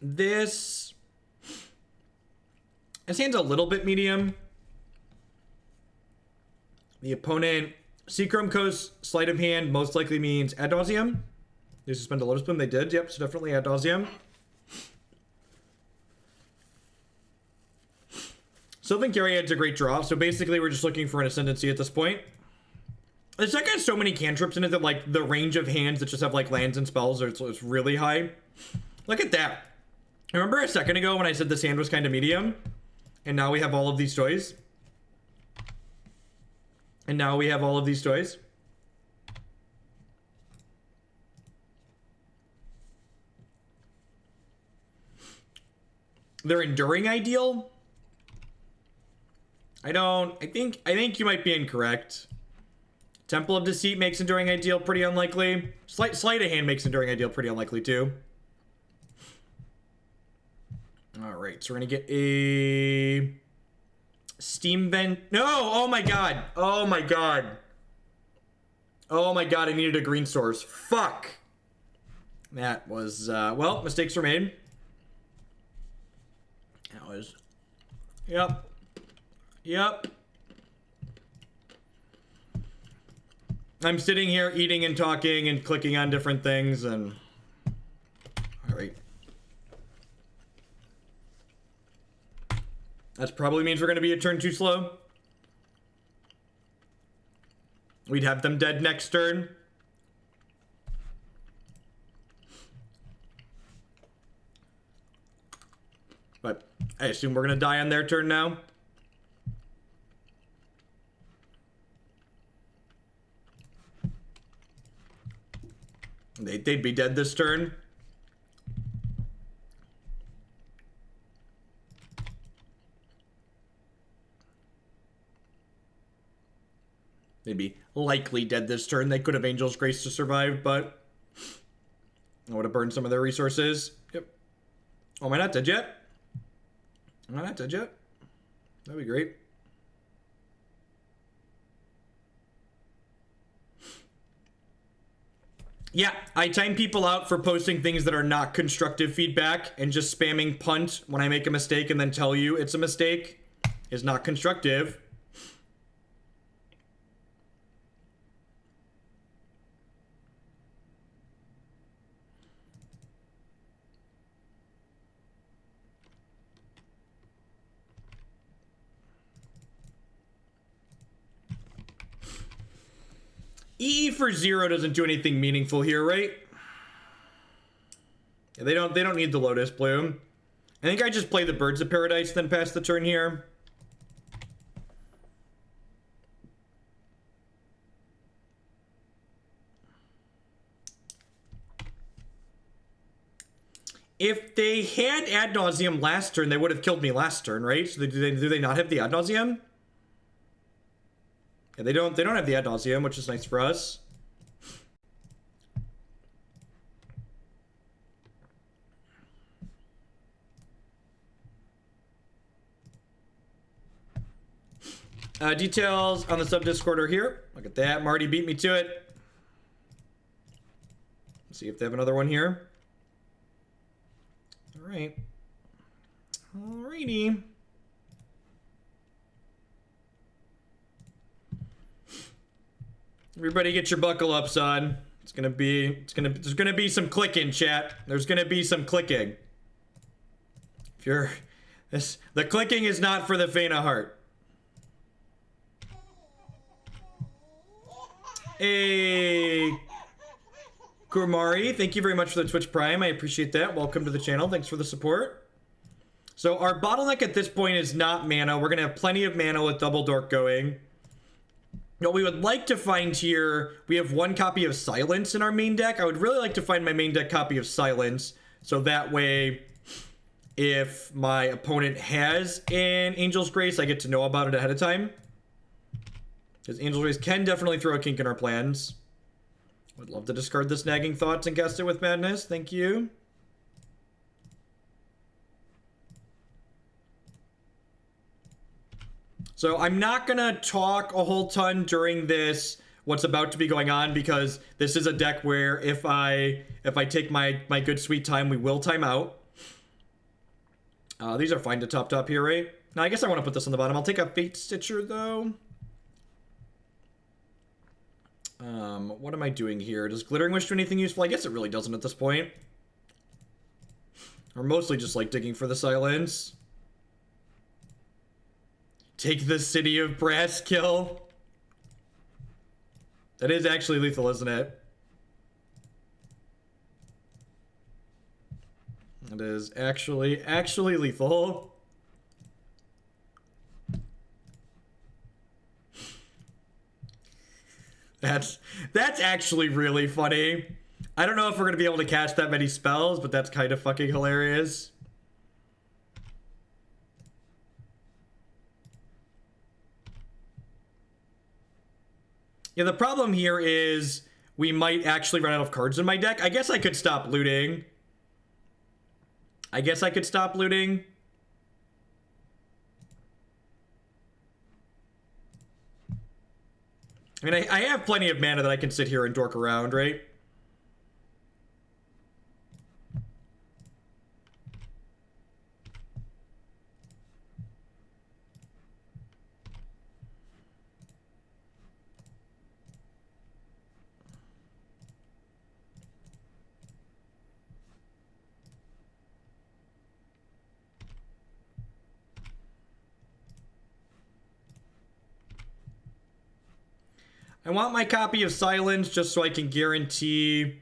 This hand's a little bit medium. The opponent, Seachrome Coast, Sleight of Hand most likely means Ad Nauseam. They suspend a Lotus Bloom. They did. Yep, so definitely Ad Nauseam. Sylvan Caryatid's a great draw. So basically, we're just looking for an Ascendancy at this point. This deck has so many cantrips in it that, like, the range of hands that just have, like, lands and spells it's really high. Look at that. Remember a second ago when I said this hand was kind of medium? And now we have all of these toys. And now we have all of these toys. They're enduring ideal? I think you might be incorrect. Temple of Deceit makes enduring ideal pretty unlikely. Sleight of Hand makes enduring ideal pretty unlikely too. Alright, so we're gonna get a Steam Vent. No! Oh my god! Oh my god! Oh my god, I needed a green source. Fuck! That was, well, mistakes were made. That was... Yep. Yep. I'm sitting here eating and talking and clicking on different things and... Alright. That probably means we're going to be a turn too slow. We'd have them dead next turn. But I assume we're going to die on their turn now. They'd be dead this turn. They'd be likely dead this turn. They could have Angel's Grace to survive, but I would have burned some of their resources. Yep. Oh, am I not dead yet? Am I not dead yet? That'd be great. Yeah, I time people out for posting things that are not constructive feedback, and just spamming punt when I make a mistake and then tell you it's a mistake is not constructive. EE for 0 doesn't do anything meaningful here, right? Yeah, they don't need the Lotus Bloom. I think I just play the Birds of Paradise, then pass the turn here. If they had Ad Nauseam last turn, they would have killed me last turn, right? So do they not have the Ad Nauseam? Yeah, they don't have the Ad Nauseam, which is nice for us. Details on the sub-Discord are here. Look at that. Marty beat me to it. Let's see if they have another one here. All right. Alrighty. Everybody get your buckle ups on. There's gonna be some clicking, chat. There's gonna be some clicking. The clicking is not for the faint of heart. Hey, Kurmari, thank you very much for the Twitch Prime. I appreciate that. Welcome to the channel. Thanks for the support. So our bottleneck at this point is not mana. We're gonna have plenty of mana with Double Dork going. What we would like to find here, we have one copy of Silence in our main deck. I would really like to find my main deck copy of Silence, so that way, if my opponent has an Angel's Grace, I get to know about it ahead of time. Because Angel's Grace can definitely throw a kink in our plans. Would love to discard this Nagging Thoughts and cast it with Madness. Thank you. So I'm not gonna talk a whole ton during this, what's about to be going on, because this is a deck where if I take my good sweet time, we will time out. These are fine to top here, right? Now, I guess I want to put this on the bottom. I'll take a Fatestitcher, though. What am I doing here? Does Glittering Wish do anything useful? I guess it really doesn't at this point. We're mostly just, like, digging for the silence. Take the City of Brass kill. That is actually lethal, isn't it? It is actually lethal. That's actually really funny. I don't know if we're gonna be able to cast that many spells, but that's kind of fucking hilarious. Yeah, the problem here is we might actually run out of cards in my deck. I guess I could stop looting. I mean, I have plenty of mana that I can sit here and dork around, right? I want my copy of Silence just so I can guarantee...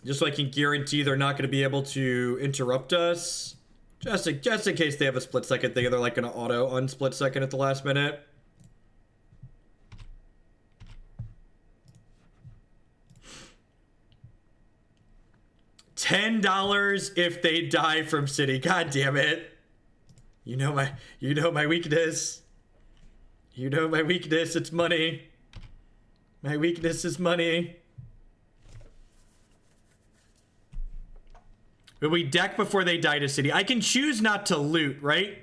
they're not going to be able to interrupt us. Just in case they have a split second thing and they're like going to auto unsplit second at the last minute. $10 if they die from City. God damn it. You know my weakness. You know my weakness, it's money. My weakness is money. But we deck before they die to City. I can choose not to loot, right?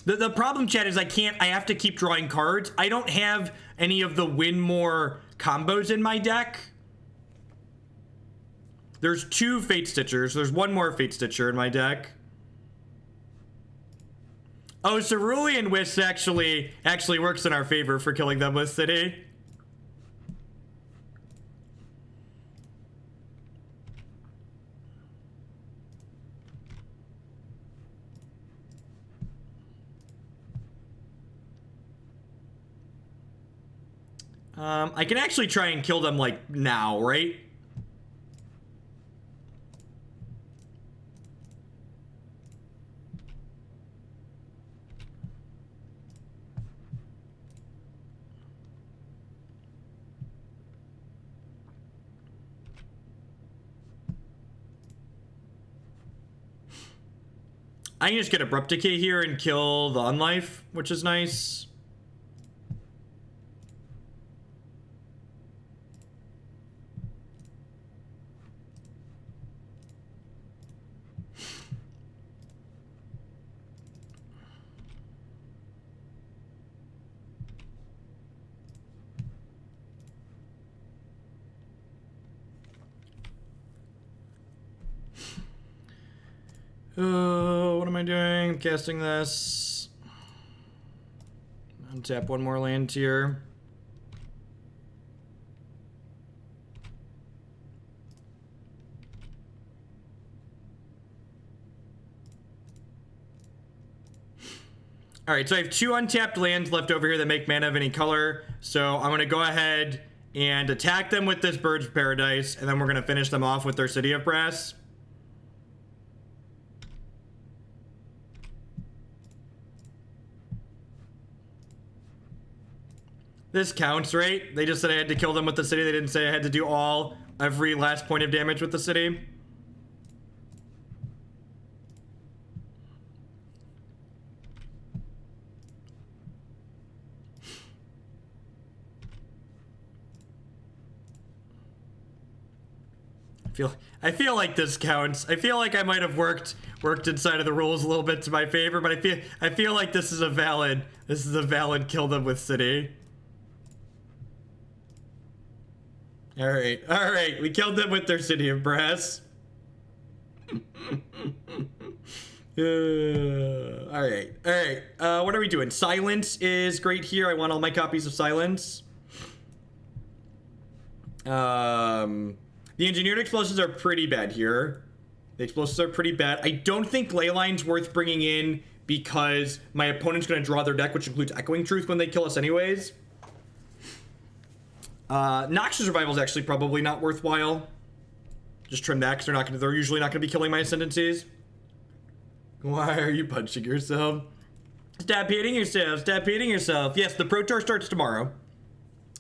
The problem, chat, is I have to keep drawing cards. I don't have any of the win more combos in my deck. There's 2 Fatestitchers. There's 1 more Fatestitcher in my deck. Oh, Cerulean Wisps actually works in our favor for killing them with City. I can actually try and kill them, like, now, right? I can just get Abrupt Decay here and kill the Unlife, which is nice. Oh, what am I doing? I'm casting this. Untap 1 more land here. Alright, so I have 2 untapped lands left over here that make mana of any color. So I'm going to go ahead and attack them with this Bird's Paradise, and then we're going to finish them off with their City of Brass. This counts, right? They just said I had to kill them with the City. They didn't say I had to do every last point of damage with the City. I feel like this counts. I feel like I might have worked inside of the rules a little bit to my favor, but I feel like this is a valid kill them with City. All right. We killed them with their City of Brass. All right. What are we doing? Silence is great here. I want all my copies of Silence. The engineered explosives are pretty bad here. The explosives are pretty bad. I don't think Leyline's worth bringing in because my opponent's going to draw their deck, which includes Echoing Truth when they kill us anyways. Noxious Revival is actually probably not worthwhile. Just trim that because they're usually not going to be killing my Ascendancies. Why are you punching yourself? Stop hitting yourself. Stop hitting yourself. Yes, the Pro Tour starts tomorrow.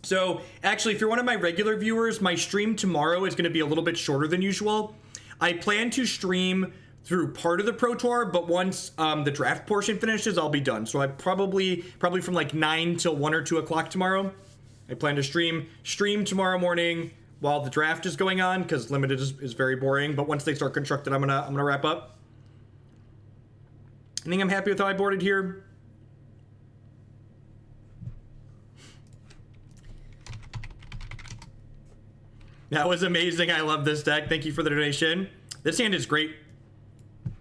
So, actually, if you're one of my regular viewers, my stream tomorrow is going to be a little bit shorter than usual. I plan to stream through part of the Pro Tour, but once the draft portion finishes, I'll be done. So I probably from like 9 till 1 or 2 o'clock tomorrow. I plan to stream tomorrow morning while the draft is going on, because limited is very boring. But once they start constructed, I'm gonna wrap up. I think I'm happy with how I boarded here. That was amazing. I love this deck. Thank you for the donation. This hand is great.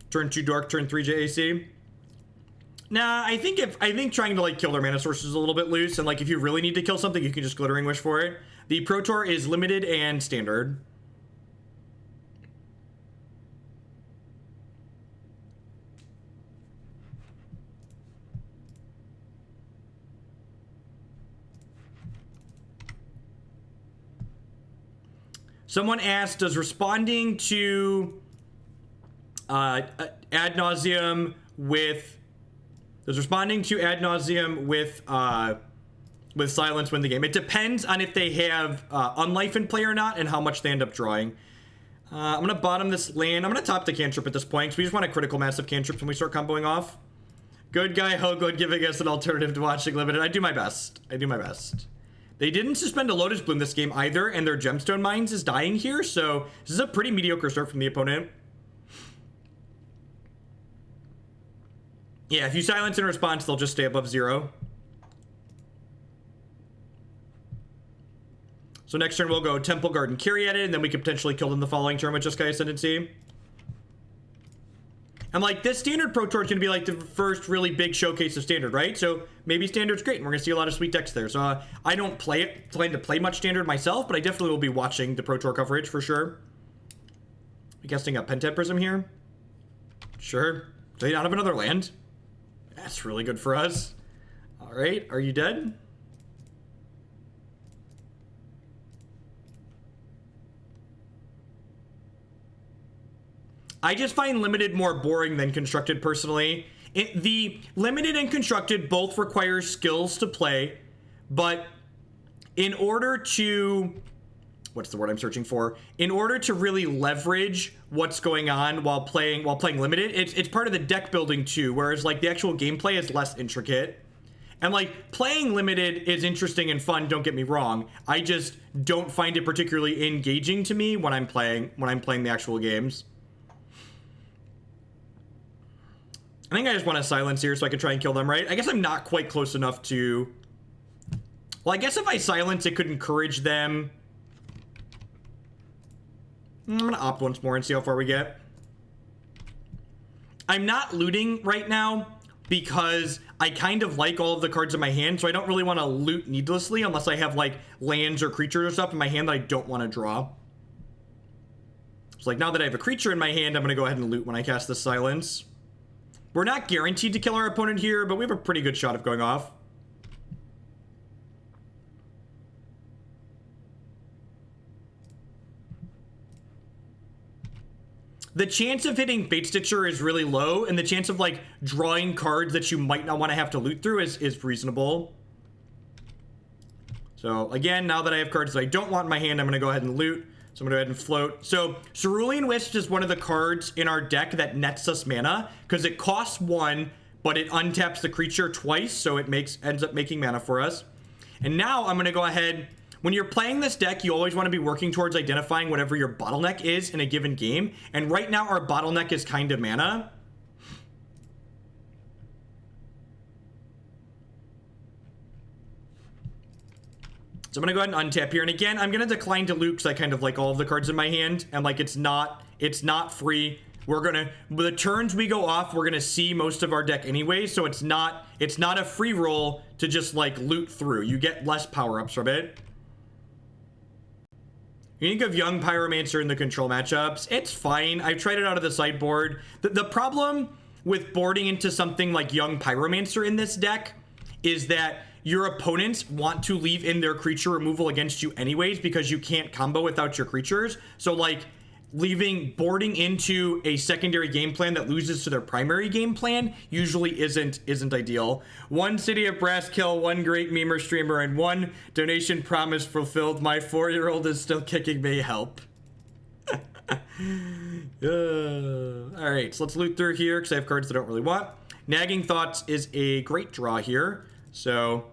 Turn 2 Dark, turn 3 JAC. Nah, I think trying to like kill their mana source is a little bit loose, and like if you really need to kill something, you can just Glittering Wish for it. The Pro Tour is limited and standard. Someone asked, does responding to ad nauseam with silence win the game? It depends on if they have Unlife in play or not and how much they end up drawing. I'm gonna bottom this land. I'm gonna top the cantrip at this point because we just want a critical massive cantrips when we start comboing off. Good guy Hogood giving us an alternative to watching limited. I do my best. They didn't suspend a Lotus Bloom this game either, and their Gemstone Mines is dying here, so this is a pretty mediocre start from the opponent. Yeah, if you silence in response, they'll just stay above 0. So next turn we'll go Temple Garden Caryatid, and then we could potentially kill them the following turn with Jeskai Ascendancy. And like this standard Pro Tour is going to be like the first really big showcase of standard, right? So maybe standard's great, and we're going to see a lot of sweet decks there. So I don't plan to play much standard myself, but I definitely will be watching the Pro Tour coverage for sure. We casting a Pentad Prism here. Sure. Do they not have another land? That's really good for us. All right, are you dead? I just find limited more boring than constructed personally. The limited and constructed both require skills to play, but in order to, what's the word I'm searching for? In order to really leverage what's going on while playing limited, it's part of the deck building too, whereas like the actual gameplay is less intricate. And like playing limited is interesting and fun, don't get me wrong. I just don't find it particularly engaging to me when I'm playing the actual games. I think I just want to silence here so I can try and kill them, right? I guess I'm not quite close enough to... Well, I guess if I silence, it could encourage them. I'm going to opt once more and see how far we get. I'm not looting right now because I kind of like all of the cards in my hand, so I don't really want to loot needlessly unless I have, like, lands or creatures or stuff in my hand that I don't want to draw. So, like, now that I have a creature in my hand, I'm going to go ahead and loot when I cast this silence. We're not guaranteed to kill our opponent here, but we have a pretty good shot of going off. The chance of hitting Fatestitcher is really low, and the chance of like drawing cards that you might not want to have to loot through is reasonable. So again, now that I have cards that I don't want in my hand, I'm going to go ahead and loot. So I'm going to go ahead and float. So Cerulean Wisps is one of the cards in our deck that nets us mana because it costs 1, but it untaps the creature twice, so it ends up making mana for us. And now I'm going to go ahead. When you're playing this deck, you always want to be working towards identifying whatever your bottleneck is in a given game. And right now our bottleneck is kind of mana. So I'm gonna go ahead and untap here, and again, I'm gonna decline to loot because I kind of like all of the cards in my hand, and like it's not free. The turns we go off, we're gonna see most of our deck anyway, so it's not a free roll to just like loot through. You get less power-ups from it. You think of Young Pyromancer in the control matchups, it's fine. I've tried it out of the sideboard. The problem with boarding into something like Young Pyromancer in this deck is that your opponents want to leave in their creature removal against you anyways because you can't combo without your creatures. So like boarding into a secondary game plan that loses to their primary game plan usually isn't ideal. One City of Brasskill, one great memer streamer, and one donation promise fulfilled. My 4-year-old is still kicking me. Help. All right, so let's loot through here because I have cards that I don't really want. Nagging Thoughts is a great draw here. So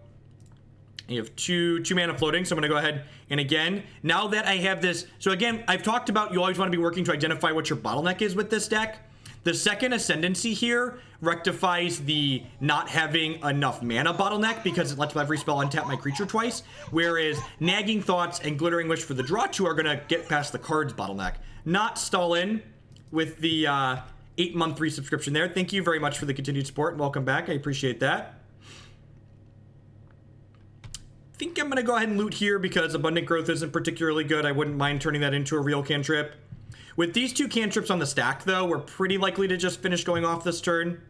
you have two mana floating, so I'm gonna go ahead and again, now that I have this, so again, I've talked about you always want to be working to identify what your bottleneck is with this deck. The second Ascendancy here rectifies the not having enough mana bottleneck because it lets every spell untap my creature twice, whereas Nagging Thoughts and Glittering Wish for the draw 2 are gonna get past the cards bottleneck. Not stall in with the 8-month resubscription there. Thank you very much for the continued support and welcome back. I appreciate that. I think I'm going to go ahead and loot here because Abundant Growth isn't particularly good. I wouldn't mind turning that into a real cantrip. With these 2 cantrips on the stack, though, we're pretty likely to just finish going off this turn.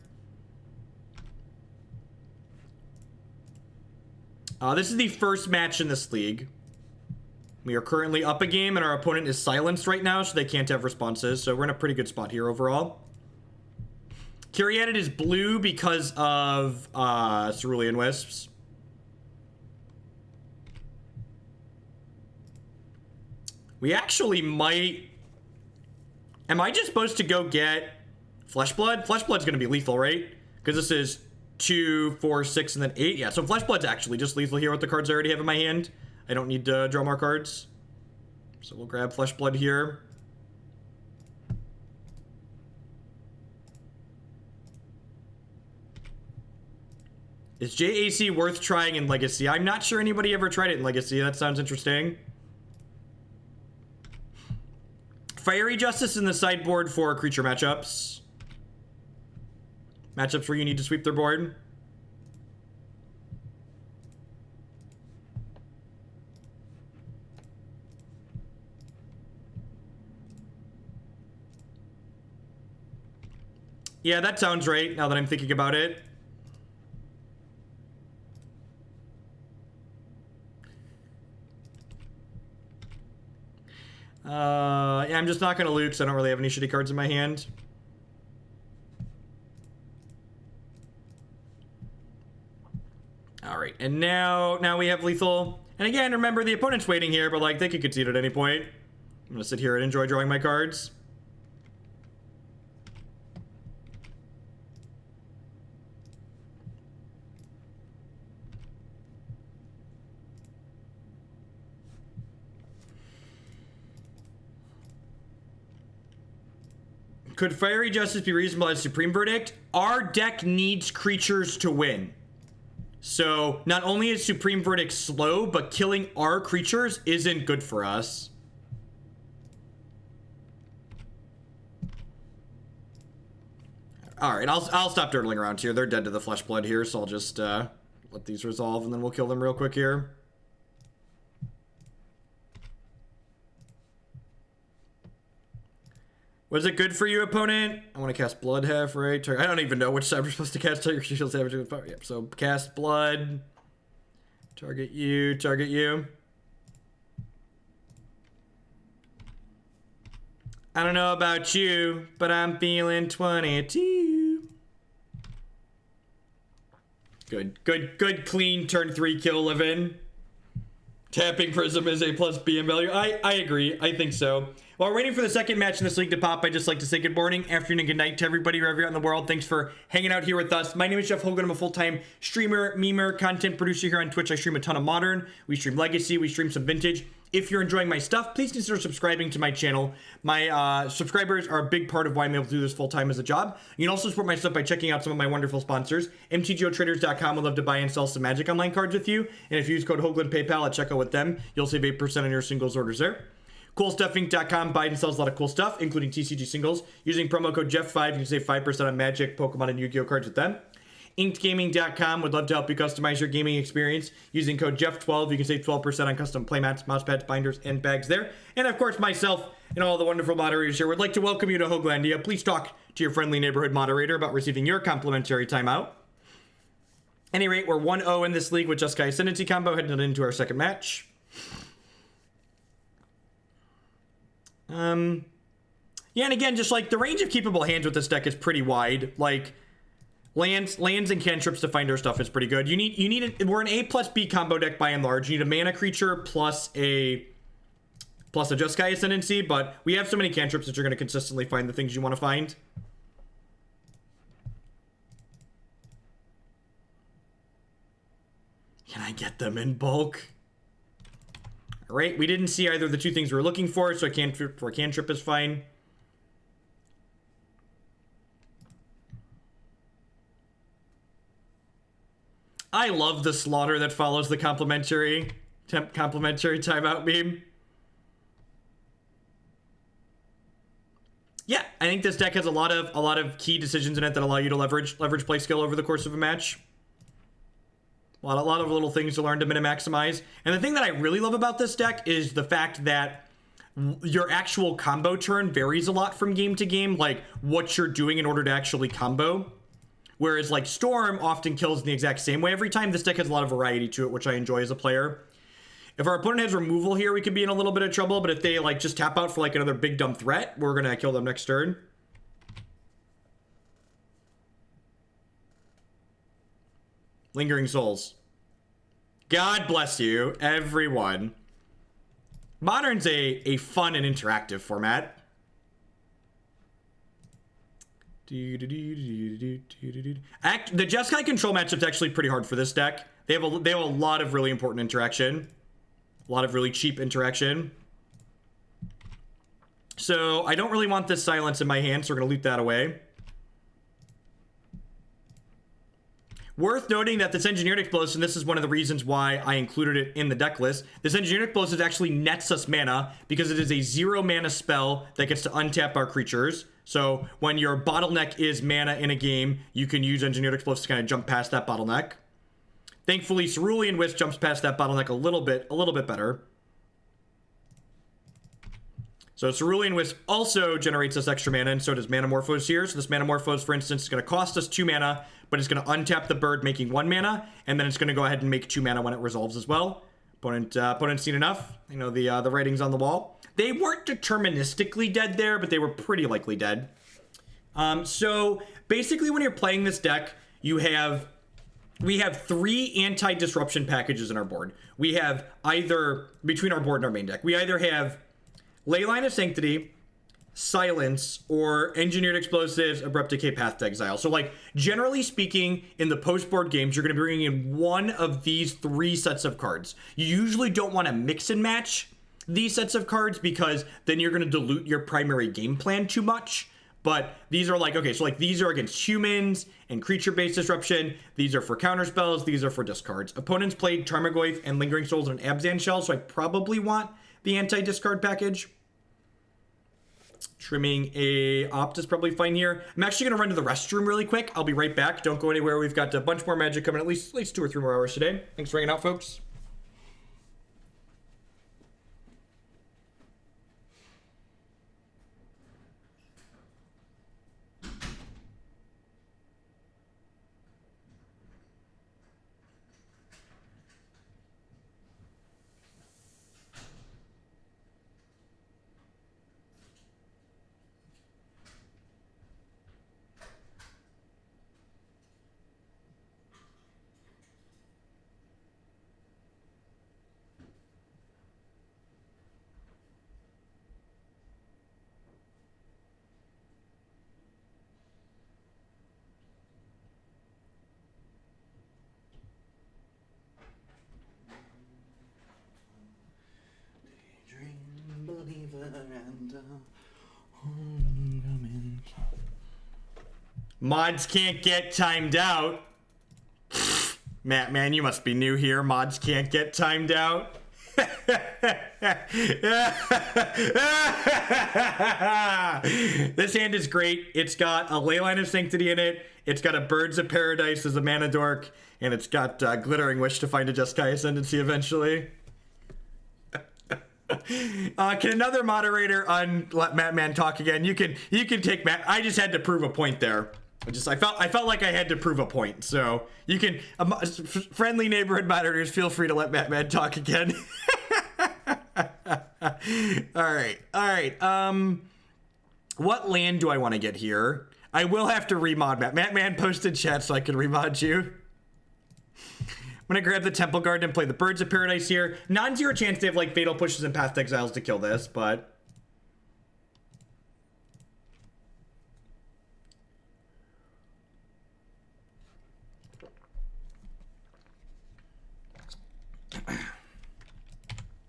This is the first match in this league. We are currently up a game, and our opponent is silenced right now, so they can't have responses. So we're in a pretty good spot here overall. Caryatid is blue because of Cerulean Wisps. We actually might... Am I just supposed to go get Fleshblood? Fleshblood's going to be lethal, right? Because this is 2, 4, 6, and then 8. Yeah, so Fleshblood's actually just lethal here with the cards I already have in my hand. I don't need to draw more cards. So we'll grab Fleshblood here. Is JAC worth trying in Legacy? I'm not sure anybody ever tried it in Legacy. That sounds interesting. Fiery Justice in the sideboard for creature matchups. Matchups where you need to sweep their board. Yeah, that sounds right, now that I'm thinking about it. Yeah, I'm just not gonna loot because I don't really have any shitty cards in my hand. Alright, and now we have lethal. And again, remember, the opponent's waiting here, but like, they could concede at any point. I'm gonna sit here and enjoy drawing my cards. Could Fiery Justice be reasonable as Supreme Verdict? Our deck needs creatures to win. So, not only is Supreme Verdict slow, but killing our creatures isn't good for us. Alright, I'll stop dirtling around here. They're dead to the Fleshblood here, so I'll just let these resolve, and then we'll kill them real quick here. Was it good for you, opponent? I want to cast Blood half, right? I don't even know which side we're supposed to cast. Target shield damage. Yep, so cast Blood. Target you, target you. I don't know about you, but I'm feeling 22. Good, clean turn 3 kill, Livin. Tapping Prism is a plus BM value. I agree. I think so. While we're waiting for the second match in this league to pop, I'd just like to say good morning, afternoon, and good night to everybody wherever you're at in the world. Thanks for hanging out here with us. My name is Jeff Hogan. I'm a full-time streamer, memer, content producer here on Twitch. I stream a ton of Modern. We stream Legacy. We stream some Vintage. If you're enjoying my stuff, please consider subscribing to my channel. My subscribers are a big part of why I'm able to do this full-time as a job. You can also support my stuff by checking out some of my wonderful sponsors. MTGOtraders.com would love to buy and sell some Magic Online cards with you. And if you use code Hoagland PayPal at checkout with them, you'll save 8% on your singles orders there. CoolStuffInc.com buys and sells a lot of cool stuff, including TCG singles. Using promo code Jeff5, you can save 5% on Magic, Pokemon, and Yu-Gi-Oh cards with them. InkedGaming.com would love to help you customize your gaming experience. Using code Jeff12, you can save 12% on custom playmats, mousepads, binders, and bags there. And of course, myself and all the wonderful moderators here would like to welcome you to Hoaglandia. Please talk to your friendly neighborhood moderator about receiving your complimentary timeout. Any rate, we're 1-0 in this league with Jeskai Ascendancy combo, heading into our second match. Yeah, and again, just like the range of keepable hands with this deck is pretty wide. Like lands and cantrips to find our stuff is pretty good. We're an A plus B combo deck by and large. You need a mana creature plus a Jeskai Ascendancy, but we have so many cantrips that you're going to consistently find the things you want to find. Can I get them in bulk? All right, we didn't see either of the two things we were looking for, so a cantrip is fine. I love the slaughter that follows the complimentary timeout meme. Yeah, I think this deck has a lot of key decisions in it that allow you to leverage play skill over the course of a match. A lot of little things to learn to min-maximize. And the thing that I really love about this deck is the fact that your actual combo turn varies a lot from game to game, like what you're doing in order to actually combo. Whereas like Storm often kills in the exact same way every time. This deck has a lot of variety to it, which I enjoy as a player. If our opponent has removal here, we could be in a little bit of trouble, but if they like just tap out for like another big dumb threat, we're gonna kill them next turn. Lingering Souls. God bless you, everyone. Modern's a fun and interactive format. The Jeskai control matchup's actually pretty hard for this deck. They have a lot of really important interaction. A lot of really cheap interaction. So I don't really want this silence in my hand, so we're going to loot that away. Worth noting that this Engineered Explosive, and this is one of the reasons why I included it in the deck list, this Engineered Explosive actually nets us mana because it is a 0 mana spell that gets to untap our creatures. So when your bottleneck is mana in a game, you can use Engineered Explosive to kind of jump past that bottleneck. Thankfully, Cerulean Wisps jumps past that bottleneck a little bit better. So Cerulean Wisp also generates us extra mana, and so does Manamorphose here. So this Manamorphose, for instance, is going to cost us 2 mana, but it's going to untap the bird, making 1 mana, and then it's going to go ahead and make 2 mana when it resolves as well. Opponent's seen enough. You know, the writing's on the wall. They weren't deterministically dead there, but they were pretty likely dead. So basically, when you're playing this deck, we have 3 anti-disruption packages in our board. We have either, between our board and our main deck, we either have Leyline of Sanctity, Silence, or Engineered Explosives, Abrupt Decay, Path to Exile. So, like, generally speaking, in the post-board games, you're going to be bringing in one of these 3 sets of cards. You usually don't want to mix and match these sets of cards because then you're going to dilute your primary game plan too much. But these are like, okay, so like these are against humans and creature-based disruption. These are for counter spells. These are for discards. Opponents played Tarmogoyf and Lingering Souls and Abzan Shell, so I probably want the anti-discard package. Trimming a Opt is probably fine here. I'm actually going to run to the restroom really quick. I'll be right back. Don't go anywhere. We've got a bunch more Magic coming, at least 2 or 3 more hours today. Thanks for hanging out, folks. believer and Mods can't get timed out. Matt, man, you must be new here. Mods can't get timed out. This hand is great. It's got a Leyline of Sanctity in it. It's got a Birds of Paradise as a mana dork. And it's got Glittering Wish to find a Jeskai Ascendancy eventually. Can another moderator let Matt Man talk again? You can take Matt. I just had to prove a point there. I felt like I had to prove a point. So you can, friendly neighborhood moderators, feel free to let Matt Man talk again. All right. What land do I want to get here? I will have to remod Matt. Matt Man posted chat so I can remod you. I'm gonna grab the Temple Garden and play the Birds of Paradise here. Non-zero chance they have like Fatal Pushes and Path to Exiles to kill this, but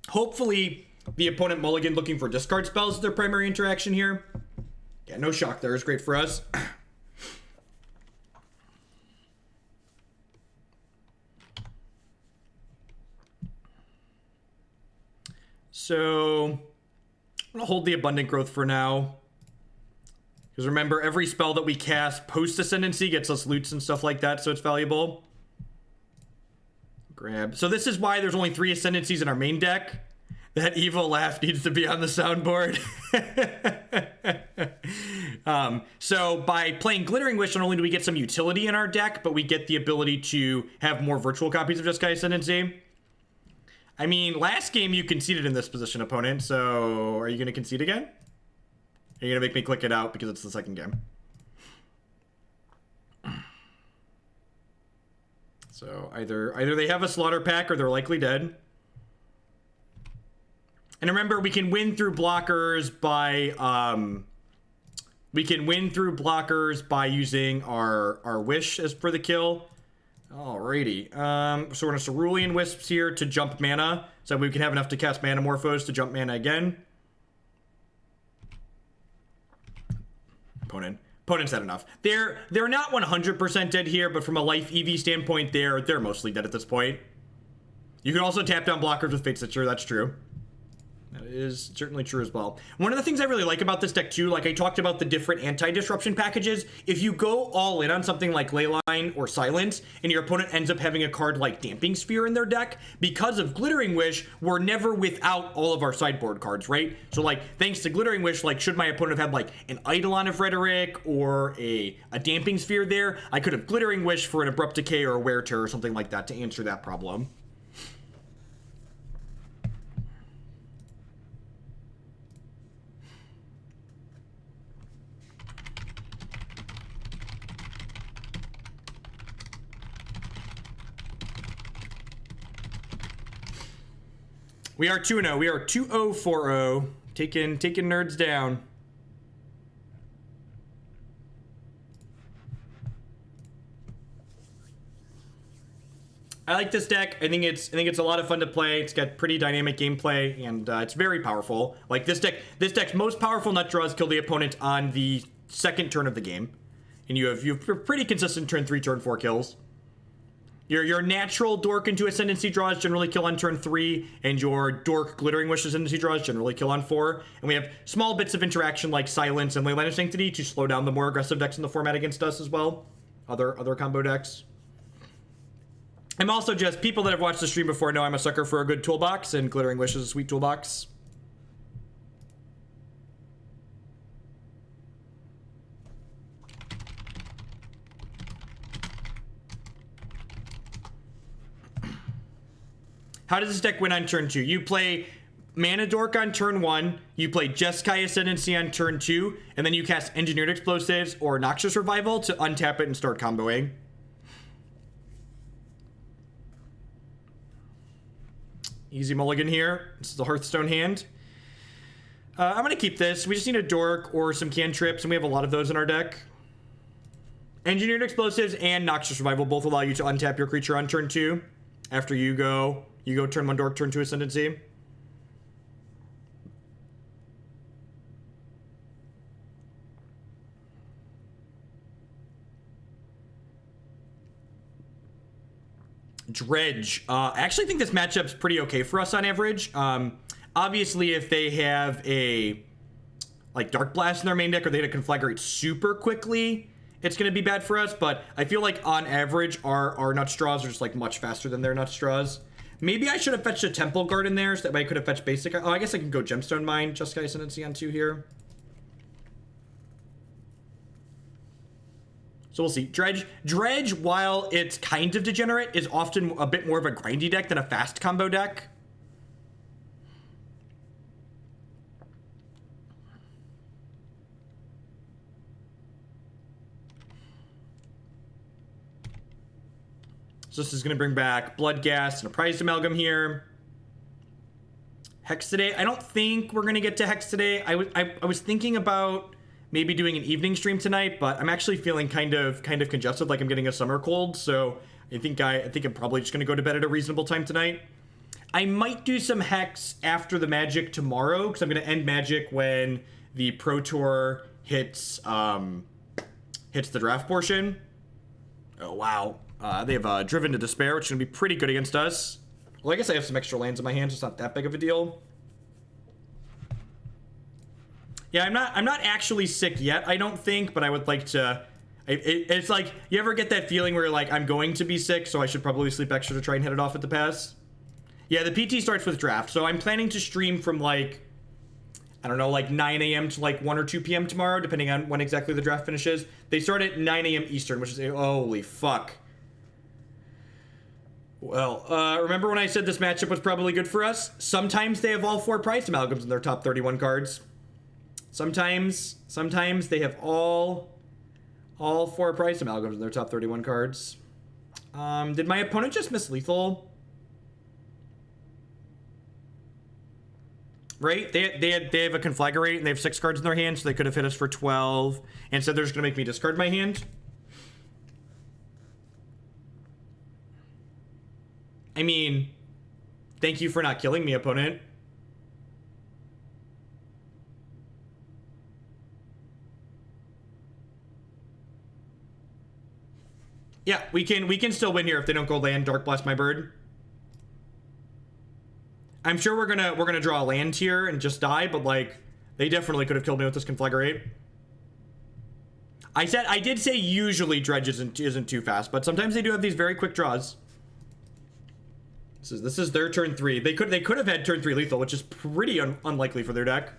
hopefully the opponent mulligan looking for discard spells is their primary interaction here. Yeah, no shock there is great for us. So I'm gonna hold the Abundant Growth for now. Because remember, every spell that we cast post-Ascendancy gets us loots and stuff like that, so it's valuable. Grab. So this is why there's only 3 Ascendancies in our main deck. That evil laugh needs to be on the soundboard. So by playing Glittering Wish, not only do we get some utility in our deck, but we get the ability to have more virtual copies of Jeskai Ascendancy. I mean, last game you conceded in this position, opponent, so are you going to concede again? Are you going to make me click it out because it's the second game? So either they have a Slaughter Pack or they're likely dead. And remember, we can win through blockers by using our Wish as for the kill. Alrighty. So we're gonna Cerulean Wisps here to jump mana, so we can have enough to cast Manamorphose to jump mana again. Opponent's had enough. They're not 100% dead here, but from a life EV standpoint, they're mostly dead at this point. You can also tap down blockers with Fatestitcher, that's true. That is certainly true as well. One of the things I really like about this deck too, like I talked about the different anti-disruption packages, if you go all in on something like Leyline or Silence, and your opponent ends up having a card like Damping Sphere in their deck, because of Glittering Wish, we're never without all of our sideboard cards, right? So like, thanks to Glittering Wish, like should my opponent have had like an Eidolon of Rhetoric or a Damping Sphere there, I could have Glittering Wish for an Abrupt Decay or a Wear Tear or something like that to answer that problem. We are 2-0. We are 2-0-4-0. Taking nerds down. I like this deck. I think it's a lot of fun to play. It's got pretty dynamic gameplay, and it's very powerful. Like this deck's most powerful nut draws kill the opponent on the second turn of the game, and you have pretty consistent turn 3, turn 4 kills. Your natural Dork into Ascendancy draws generally kill on turn 3, and your Dork Glittering Wish Ascendancy draws generally kill on 4. And we have small bits of interaction like Silence and Leyline of Sanctity to slow down the more aggressive decks in the format against us as well. Other combo decks. I'm also just, people that have watched the stream before know I'm a sucker for a good toolbox, and Glittering Wish is a sweet toolbox. How does this deck win on turn 2? You play Mana Dork on turn 1, you play Jeskai Ascendancy on turn 2, and then you cast Engineered Explosives or Noxious Revival to untap it and start comboing. Easy mulligan here. This is the Hearthstone hand. I'm going to keep this. We just need a Dork or some cantrips, and we have a lot of those in our deck. Engineered Explosives and Noxious Revival both allow you to untap your creature on turn 2 after you go turn 1 Dork, turn 2 Ascendancy. Dredge. I actually think this matchup's pretty okay for us on average. Obviously, if they have a like Dark Blast in their main deck or they had to conflagrate super quickly, it's going to be bad for us. But I feel like on average, our Nut Straws are just like much faster than their Nut Straws. Maybe I should have fetched a Temple Guard in there so that way I could have fetched basic. Oh, I guess I can go Gemstone Mine, Jeskai Ascendancy on 2 here. So we'll see. Dredge, while it's kind of degenerate, is often a bit more of a grindy deck than a fast combo deck. So this is going to bring back Bloodghast and a Prized Amalgam here. Hex today. I don't think we're going to get to Hex today. I was thinking about maybe doing an evening stream tonight, but I'm actually feeling kind of congested, like I'm getting a summer cold. So I think I'm probably just going to go to bed at a reasonable time tonight. I might do some Hex after the Magic tomorrow, because I'm going to end Magic when the Pro Tour hits the draft portion. Oh, wow. They have Driven to Despair, which is going to be pretty good against us. Well, I guess I have some extra lands in my hands. So it's not that big of a deal. Yeah, I'm not actually sick yet, I don't think, but I would like to. It's like, you ever get that feeling where you're like, I'm going to be sick, so I should probably sleep extra to try and head it off at the pass? Yeah, the PT starts with draft, so I'm planning to stream from like, I don't know, like 9 a.m. to like 1 or 2 p.m. tomorrow, depending on when exactly the draft finishes. They start at 9 a.m. Eastern, which is, holy fuck. Well, remember when I said this matchup was probably good for us? Sometimes they have all 4 Prized Amalgams in their top 31 cards. Sometimes they have all 4 Prized Amalgams in their top 31 cards. Did my opponent just miss lethal? Right? They have a Conflagrate and they have 6 cards in their hand, so they could have hit us for 12. And so they're just gonna make me discard my hand. I mean, thank you for not killing me, opponent. Yeah, we can still win here if they don't go land Dark Blast my bird. I'm sure we're gonna draw a land here and just die, but like they definitely could have killed me with this Conflagrate. I did say usually Dredge isn't too fast, but sometimes they do have these very quick draws. This is their turn 3. They could have had turn 3 lethal, which is pretty unlikely for their deck.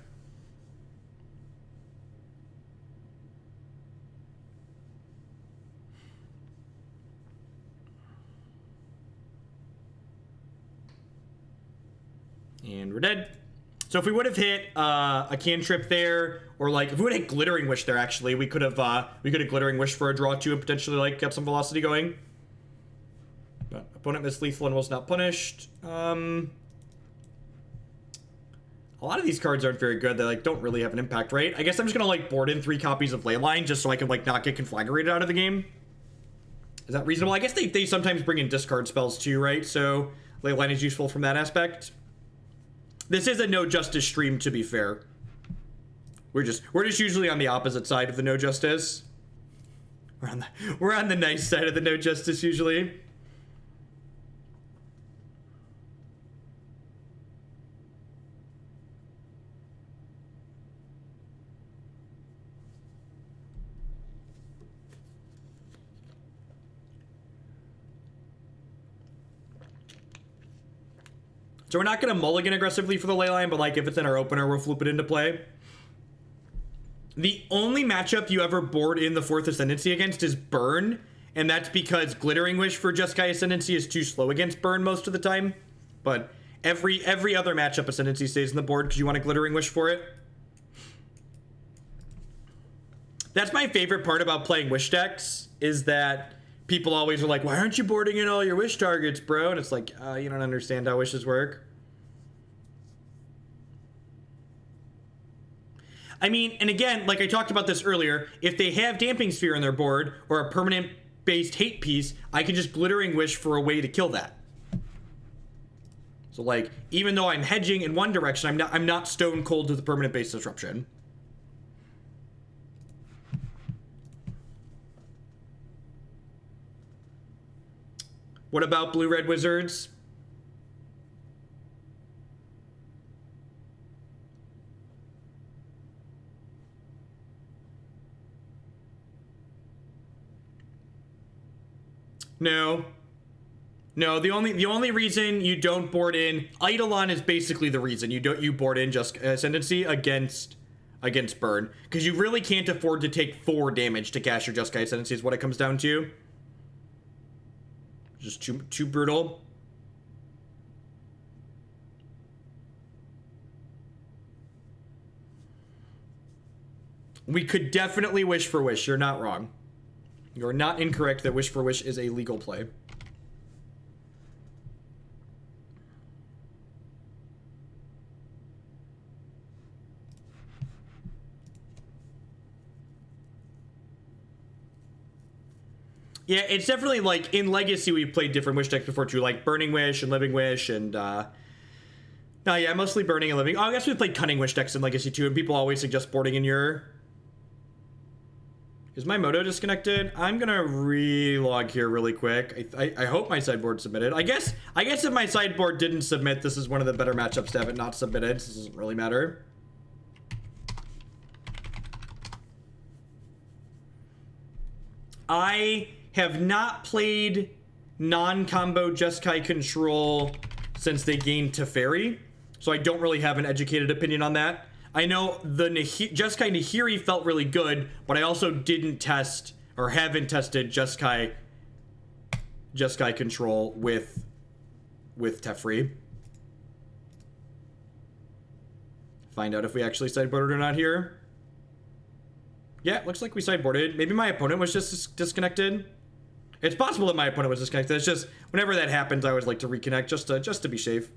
And we're dead. So if we would have hit a cantrip there, or like if we would have hit Glittering Wish there, actually, we could have Glittering Wish for a draw 2 and potentially like get some velocity going. But opponent missed lethal and was not punished. A lot of these cards aren't very good. They like don't really have an impact, right? I guess I'm just gonna like board in 3 copies of Leyline just so I can like not get Conflagrated out of the game. Is that reasonable? I guess they sometimes bring in discard spells too, right? So Leyline is useful from that aspect. This is a no justice stream, to be fair. We're just usually on the opposite side of the no justice. We're on the nice side of the no justice usually. So we're not going to mulligan aggressively for the Leyline, but like if it's in our opener, we'll floop it into play. The only matchup you ever board in the 4th Ascendancy against is Burn, and that's because Glittering Wish for Jeskai Ascendancy is too slow against Burn most of the time. But every other matchup Ascendancy stays on the board because you want a Glittering Wish for it. That's my favorite part about playing Wish decks, is that people always are like, why aren't you boarding in all your Wish targets, bro? And it's like, you don't understand how Wishes work. I mean, and again, like I talked about this earlier, if they have Damping Sphere on their board or a permanent-based hate piece, I can just Glittering Wish for a way to kill that. So like, even though I'm hedging in one direction, I'm not stone cold to the permanent-based disruption. What about blue-red wizards? No. No, the only reason you don't board in Eidolon is basically the reason you board in Jeskai Ascendancy against burn, because you really can't afford to take 4 damage to cast your Jeskai Ascendancy is what it comes down to. Just too brutal. We could definitely Wish for Wish. You're not wrong. You're not incorrect that Wish for Wish is a legal play. Yeah, it's definitely like in Legacy we've played different Wish decks before too, like Burning Wish and Living Wish and no, yeah, mostly Burning and Living. Oh, I guess we played Cunning Wish decks in Legacy too, and people always suggest boarding in your... Is my Moto disconnected? I'm gonna re-log here really quick. I hope my sideboard submitted. I guess if my sideboard didn't submit, this is one of the better matchups to have it not submitted. So this doesn't really matter. I have not played non-combo Jeskai Control since they gained Teferi, so I don't really have an educated opinion on that. I know the Jeskai Nahiri felt really good, but I also didn't test or haven't tested Jeskai Control with Teferi. Find out if we actually sideboarded or not here. Yeah, it looks like we sideboarded. Maybe my opponent was just disconnected. It's possible that my opponent was disconnected. It's just whenever that happens, I always like to reconnect just to be safe.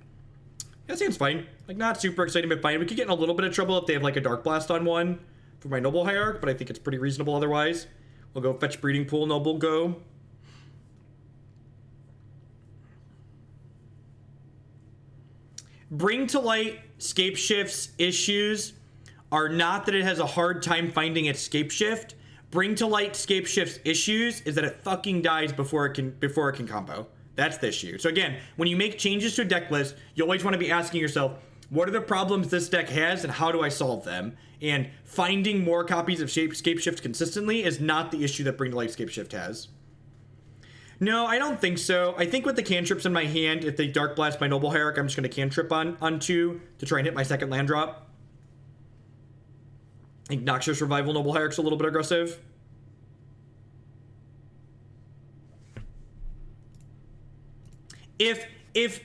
That seems fine. Like, not super exciting, but fine. We could get in a little bit of trouble if they have, like, a Dark Blast on one for my Noble Hierarch, but I think it's pretty reasonable otherwise. We'll go fetch Breeding Pool, Noble, go. Bring to Light Scapeshift's issues are not that it has a hard time finding its Scapeshift. Bring to Light Scapeshift's issues is that it fucking dies before it can combo. That's the issue. So again, when you make changes to a deck list, you always want to be asking yourself, what are the problems this deck has and how do I solve them? And finding more copies of Scapeshift consistently is not the issue that Bring to Light Scapeshift has. No, I don't think so. I think with the cantrips in my hand, if they Dark Blast my Noble Hierarch, I'm just going to cantrip on 2 to try and hit my second land drop. I think Noxious Revival Noble Hierarch's a little bit aggressive. If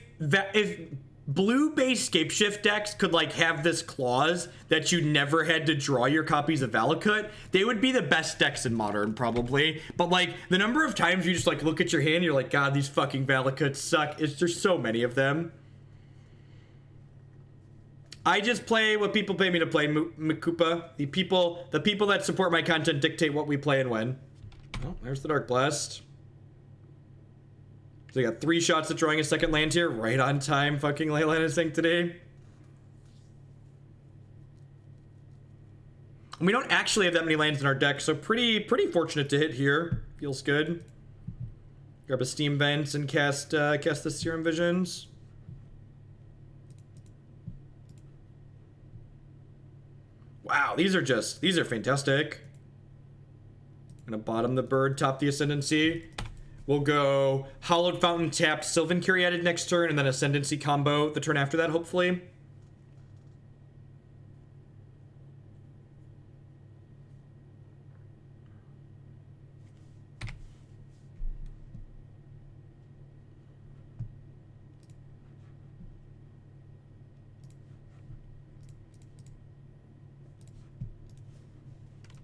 blue-based Scapeshift decks could like have this clause that you never had to draw your copies of Valakut, they would be the best decks in Modern, probably. But like the number of times you just like look at your hand, and you're like, God, these fucking Valakuts suck. There's so many of them. I just play what people pay me to play, Makupa. The people that support my content dictate what we play and when. Oh, there's the Dark Blast. So we got 3 shots at drawing a second land here, right on time, fucking Leyline of Sanctity. And we don't actually have that many lands in our deck, so pretty fortunate to hit here. Feels good. Grab a Steam Vents and cast the Serum Visions. Wow, these are fantastic. I'm gonna bottom the bird, top the Ascendancy. We'll go Hallowed Fountain, tap Sylvan Caryatid next turn, and then Ascendancy combo the turn after that, hopefully.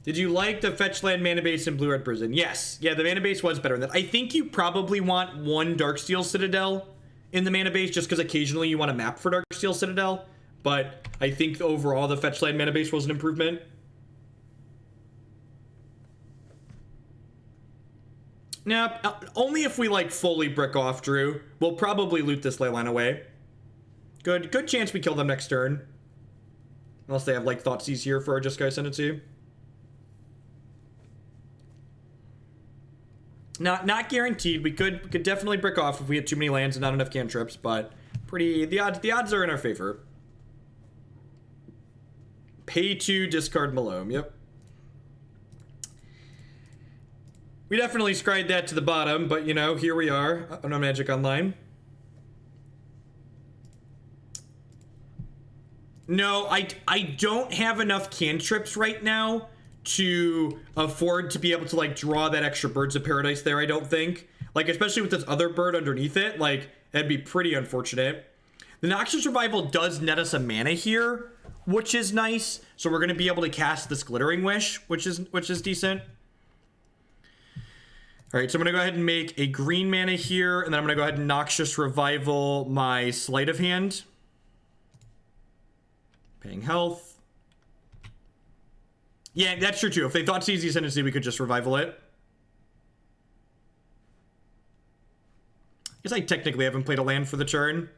Did you like the fetch land mana base in Blue Red Prison? Yes. Yeah, the mana base was better than that. I think you probably want 1 Darksteel Citadel in the mana base just because occasionally you want to map for Darksteel Citadel. But I think overall the fetch land mana base was an improvement. Now, only if we like fully brick off, Drew. We'll probably loot this Leyline away. Good chance we kill them next turn. Unless they have like Thoughtseize here for our Jeskai Ascendancy. Not guaranteed. We could definitely brick off if we had too many lands and not enough cantrips, but the odds are in our favor. Pay to discard Malome. Yep. We definitely scried that to the bottom, but you know, here we are. No Magic Online. No, I don't have enough cantrips right now to afford to be able to like draw that extra Birds of Paradise there, I don't think. Like, especially with this other bird underneath it, like, that'd be pretty unfortunate. The Noxious Revival does net us a mana here, which is nice. So we're gonna be able to cast this Glittering Wish, which is decent. All right, so I'm gonna go ahead and make a green mana here, and then I'm gonna go ahead and Noxious Revival my Sleight of Hand. Paying health. Yeah, that's true too. If they thought Jeskai Ascendancy, we could just revival it. I guess I technically haven't played a land for the turn.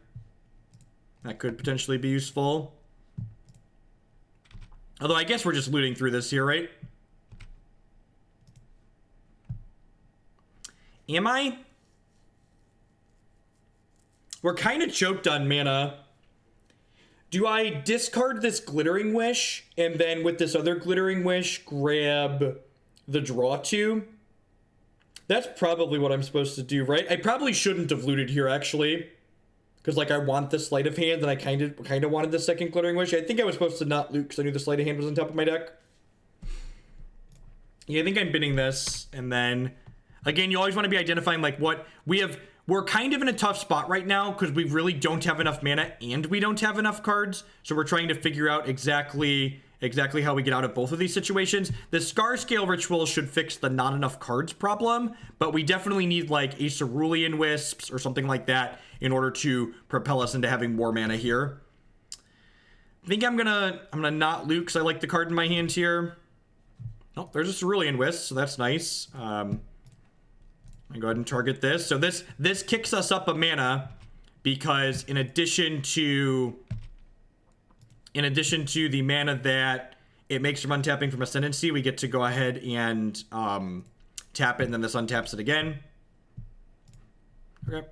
That could potentially be useful. Although I guess we're just looting through this here, right? Am I? We're kind of choked on mana. Do I discard this Glittering Wish and then with this other Glittering Wish grab the draw 2? That's probably what I'm supposed to do, right? I probably shouldn't have looted here actually, because like I want the Sleight of Hand and I kind of wanted the second Glittering Wish. I think I was supposed to not loot because I knew the Sleight of Hand was on top of my deck. Yeah, I think I'm binning this, and then again, you always want to be identifying like what we have. We're kind of in a tough spot right now because we really don't have enough mana and we don't have enough cards. So we're trying to figure out exactly how we get out of both of these situations. The Scarscale Ritual should fix the not enough cards problem, but we definitely need like a Cerulean Wisps or something like that in order to propel us into having more mana here. I think I'm gonna not loot because I like the card in my hand here. Oh, there's a Cerulean Wisp, so that's nice. I go ahead and target this. So this kicks us up a mana because in addition to the mana that it makes from untapping from Ascendancy, we get to go ahead and tap it, and then this untaps it again. Okay.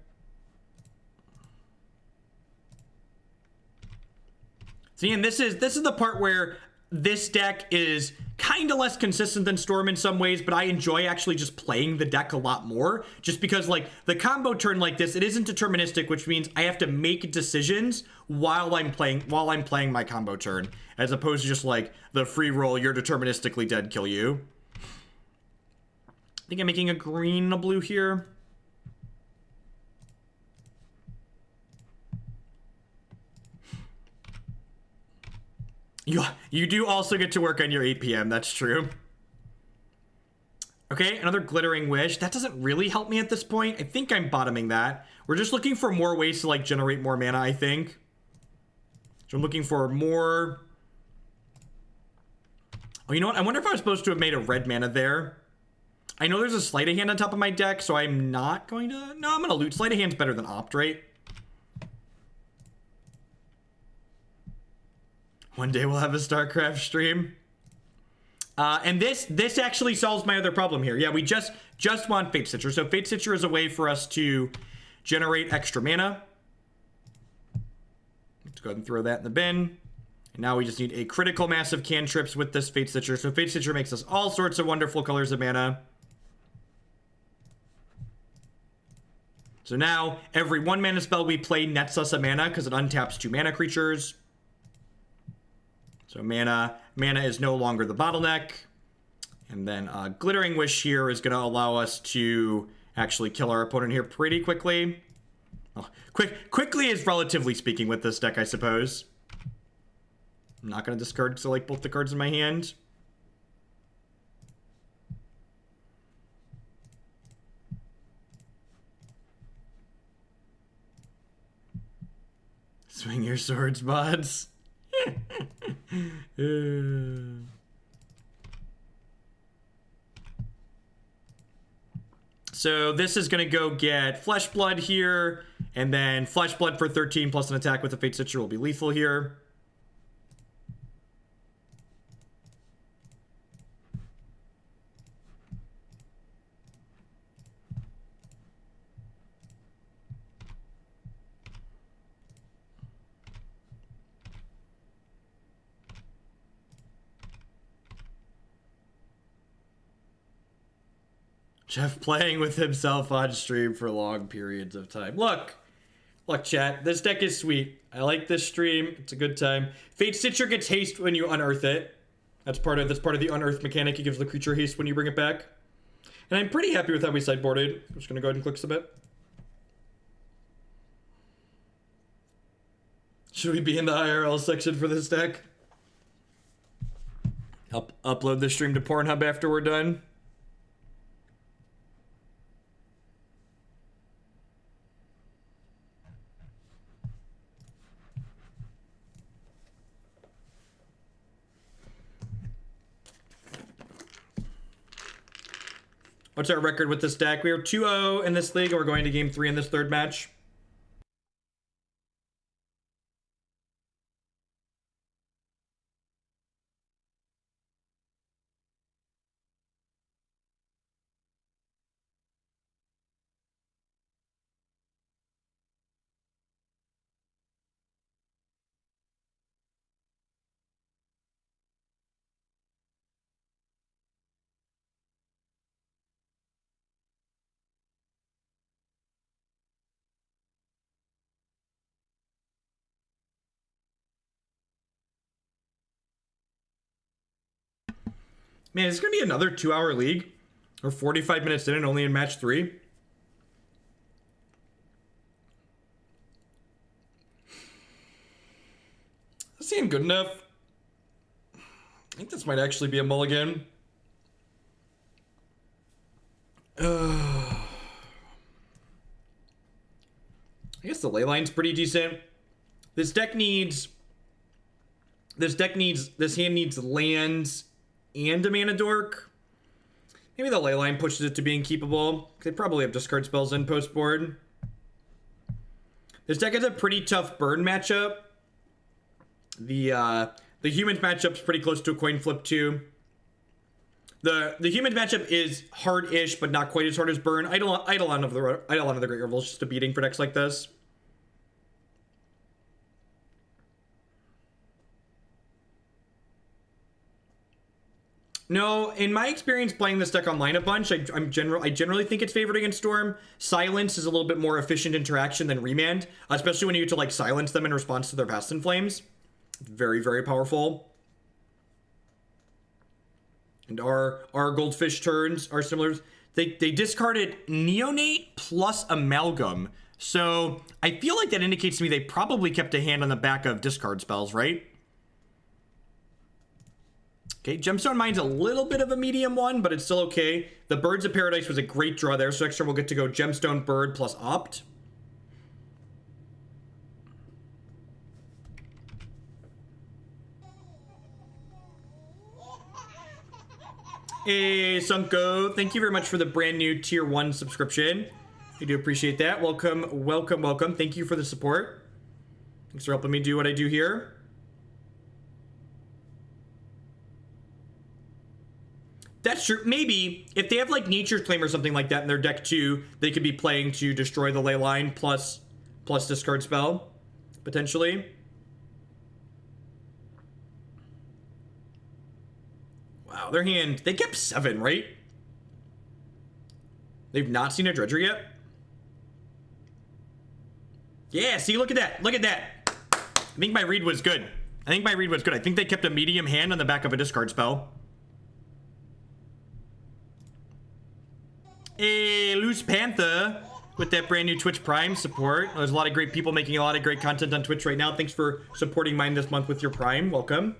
See, and this is the part where this deck is kind of less consistent than Storm in some ways, but I enjoy actually just playing the deck a lot more, just because like the combo turn like this, it isn't deterministic, which means I have to make decisions while I'm playing my combo turn, as opposed to just like the free roll, you're deterministically dead, kill you. I think I'm making a green and a blue here. You do also get to work on your 8 PM, that's true. Okay, another Glittering Wish. That doesn't really help me at this point. I think I'm bottoming that. We're just looking for more ways to like generate more mana, I think. So I'm looking for more... Oh, you know what? I wonder if I was supposed to have made a red mana there. I know there's a Sleight of Hand on top of my deck, so I'm not going to... No, I'm going to loot. Sleight of Hand's better than Opt, right? One day we'll have a StarCraft stream. And this actually solves my other problem here. Yeah, we just want Fatestitcher. So Fatestitcher is a way for us to generate extra mana. Let's go ahead and throw that in the bin. And now we just need a critical mass of cantrips with this Fatestitcher. So Fatestitcher makes us all sorts of wonderful colors of mana. So now every 1 mana spell we play nets us a mana because it untaps 2 mana creatures. So mana is no longer the bottleneck. And then Glittering Wish here is going to allow us to actually kill our opponent here pretty quickly. Well, quickly is relatively speaking with this deck, I suppose. I'm not going to discard because I like both the cards in my hand. Swing your swords, mods. So this is going to go get Flesh Blood here, and then Flesh Blood for 13 plus an attack with the Fatestitcher will be lethal here. Jeff playing with himself on stream for long periods of time. Look, chat. This deck is sweet. I like this stream. It's a good time. Fatestitcher gets haste when you unearth it. That's part of the unearth mechanic. It gives the creature haste when you bring it back. And I'm pretty happy with how we sideboarded. I'm just gonna go ahead and click submit. Should we be in the IRL section for this deck? Upload the stream to Pornhub after we're done. What's our record with this deck? We are 2-0 in this league, and we're going to game 3 in this third match. Man, is this going to be another 2-hour league? Or 45 minutes in and only in match 3? That seemed good enough. I think this might actually be a mulligan. I guess the ley line's pretty decent. This hand needs lands and a mana dork. Maybe the leyline pushes it to being keepable. They probably have discard spells in post board. This deck has a pretty tough burn matchup. The humans matchup's pretty close to a coin flip too. The humans matchup is hard-ish, but not quite as hard as burn. Eidolon of the Great Revel is just a beating for decks like this. No, in my experience playing this deck online a bunch, I generally think it's favored against Storm. Silence is a little bit more efficient interaction than Remand, especially when you get to like silence them in response to their Past in Flames. Very, very powerful. And our Goldfish turns are similar. They discarded Neonate plus Amalgam. So I feel like that indicates to me they probably kept a hand on the back of discard spells, right? Okay, Gemstone Mine's a little bit of a medium one, but it's still okay. The Birds of Paradise was a great draw there, so next turn we'll get to go Gemstone, Bird, plus Opt. Hey, Sunko, thank you very much for the brand new Tier 1 subscription. I do appreciate that. Welcome, welcome, welcome. Thank you for the support. Thanks for helping me do what I do here. That's true. Maybe if they have like Nature's Claim or something like that in their deck too, they could be playing to destroy the ley line plus discard spell, potentially. Wow, their hand, they kept 7, right? They've not seen a Dredger yet? Yeah, see, look at that. Look at that. I think my read was good. I think they kept a medium hand on the back of a discard spell. Hey, Loose Panther with that brand new Twitch Prime support. There's a lot of great people making a lot of great content on Twitch right now. Thanks for supporting mine this month with your Prime. Welcome.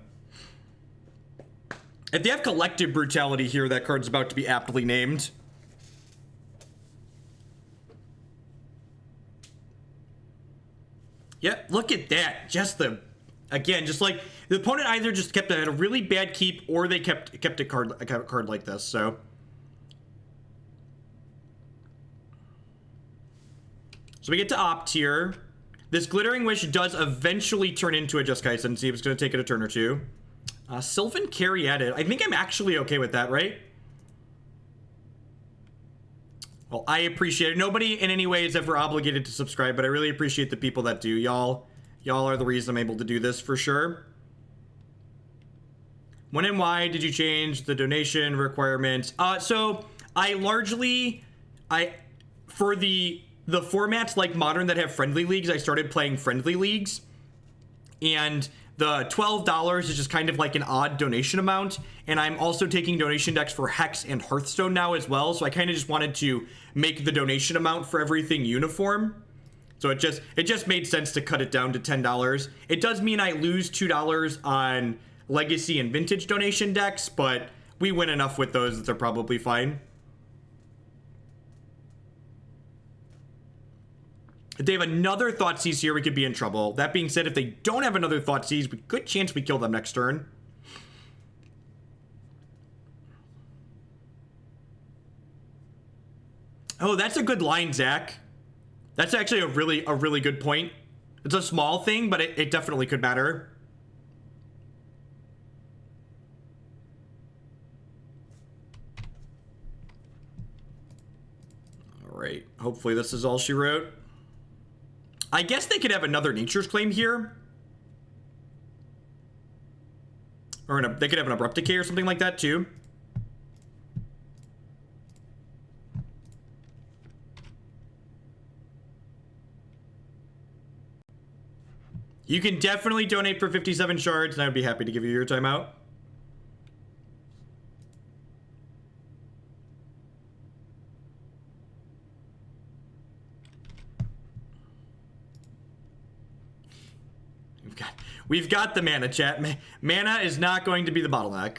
If they have Collective Brutality here, that card's about to be aptly named. Yep, look at that. Just like the opponent either just kept a really bad keep or they kept a card like this. So we get to Opt here. This Glittering Wish does eventually turn into a Jeskai Ascendancy. It's going to take it a turn or two. Sylvan Caryatid. I think I'm actually okay with that, right? Well, I appreciate it. Nobody in any way is ever obligated to subscribe, but I really appreciate the people that do. Y'all are the reason I'm able to do this for sure. When and why did you change the donation requirements? So For the formats like Modern that have friendly leagues, I started playing friendly leagues, and the $12 is just kind of like an odd donation amount, and I'm also taking donation decks for Hex and Hearthstone now as well, so I kind of just wanted to make the donation amount for everything uniform. So it just made sense to cut it down to $10. It does mean I lose $2 on Legacy and Vintage donation decks, but we win enough with those that they're probably fine. If they have another Thoughtseize here, we could be in trouble. That being said, if they don't have another Thoughtseize, good chance we kill them next turn. Oh, that's a good line, Zach. That's actually a really good point. It's a small thing, but it definitely could matter. All right. Hopefully this is all she wrote. I guess they could have another Nature's Claim here. Or they could have an Abrupt Decay or something like that too. You can definitely donate for 57 shards, and I would be happy to give you your timeout. We've got the mana, chat. Mana is not going to be the bottleneck.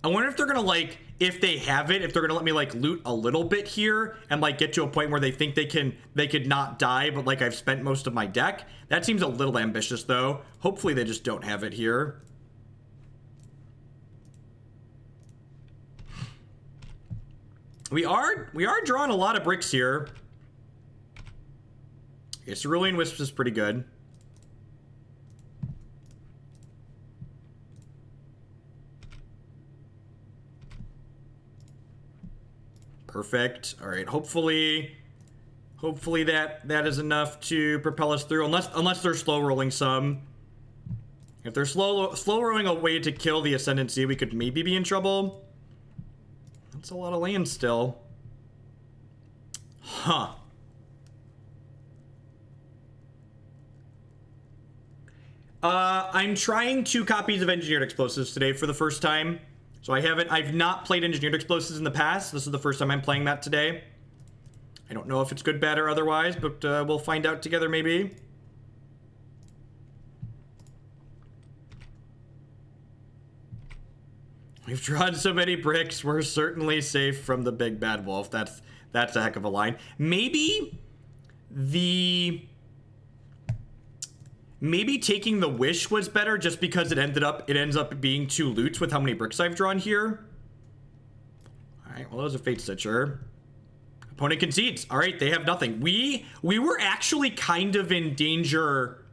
I wonder if they're gonna, like, if they have it, if they're gonna let me, like, loot a little bit here and, like, get to a point where they think they could not die, but, like, I've spent most of my deck. That seems a little ambitious, though. Hopefully they just don't have it here. We are drawing a lot of bricks here. Okay, Cerulean Wisps is pretty good. Perfect. All right. Hopefully that is enough to propel us through. Unless they're slow rolling some. If they're slow rolling a way to kill the Ascendancy, we could maybe be in trouble. That's a lot of land still. Huh. I'm trying 2 copies of Engineered Explosives today for the first time. So I've not played Engineered Explosives in the past. This is the first time I'm playing that today. I don't know if it's good, bad, or otherwise, but we'll find out together maybe. We've drawn so many bricks, we're certainly safe from the big bad wolf. That's a heck of a line. Maybe taking the wish was better just because it ends up being 2 loots with how many bricks I've drawn here. Alright, well that was a Fatestitcher. Opponent concedes. Alright, they have nothing. We were actually kind of in danger.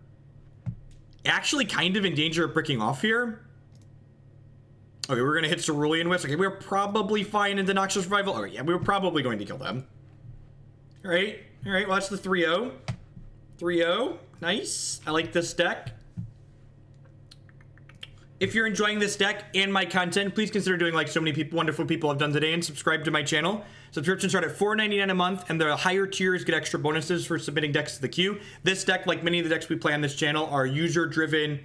Of bricking off here. Okay, we're gonna hit Cerulean Wisps. Okay, we're probably fine into Noxious Revival. Oh yeah, we were probably going to kill them. Alright, well that's the 3-0. 3-0, nice. I like this deck. If you're enjoying this deck and my content, please consider doing like so many wonderful people have done today and subscribe to my channel. Subscriptions start at $4.99 a month, and the higher tiers get extra bonuses for submitting decks to the queue. This deck, like many of the decks we play on this channel, are user-driven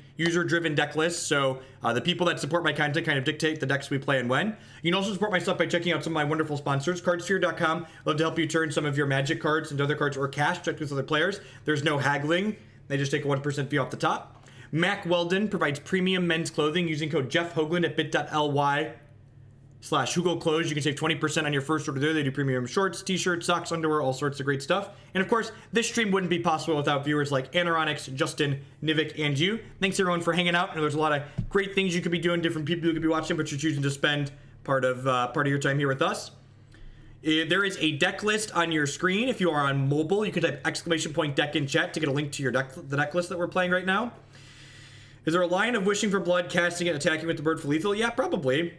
deck lists, so the people that support my content kind of dictate the decks we play and when. You can also support my stuff by checking out some of my wonderful sponsors. Cardsphere.com, love to help you turn some of your Magic cards into other cards or cash, check with other players. There's no haggling. They just take a 1% fee off the top. Mack Weldon provides premium men's clothing using code Jeff Hoagland at bit.ly/HugoClothes. You can save 20% on your first order there. They do premium shorts, t-shirts, socks, underwear, all sorts of great stuff. And of course, this stream wouldn't be possible without viewers like Anaronix, Justin, Nivik, and you. Thanks everyone for hanging out. And there's a lot of great things you could be doing, different people you could be watching, but you're choosing to spend part of your time here with us. There is a deck list on your screen. If you are on mobile, you can type !deck in chat to get a link to the deck list that we're playing right now. Is there a line of wishing for blood, casting, and attacking with the bird for lethal? Yeah, probably.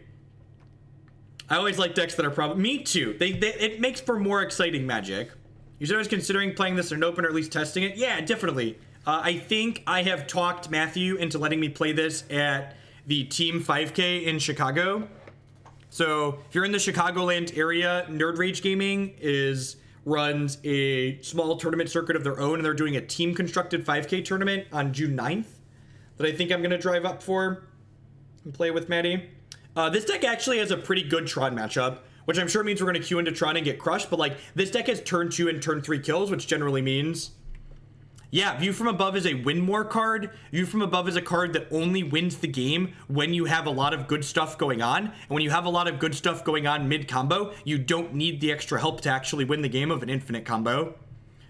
I always like decks that are probably... Me too. It makes for more exciting Magic. You said I was considering playing this in an open or at least testing it. Yeah, definitely. I think I have talked Matthew into letting me play this at the Team 5K in Chicago. So if you're in the Chicagoland area, Nerd Rage Gaming runs a small tournament circuit of their own, and they're doing a team constructed 5K tournament on June 9th that I think I'm going to drive up for and play with Maddie. This deck actually has a pretty good Tron matchup, which I'm sure means we're going to queue into Tron and get crushed, but like this deck has turn 2 and turn 3 kills, which generally means, yeah, View from Above is a win more card. View from Above is a card that only wins the game when you have a lot of good stuff going on. And when you have a lot of good stuff going on mid-combo, you don't need the extra help to actually win the game of an infinite combo.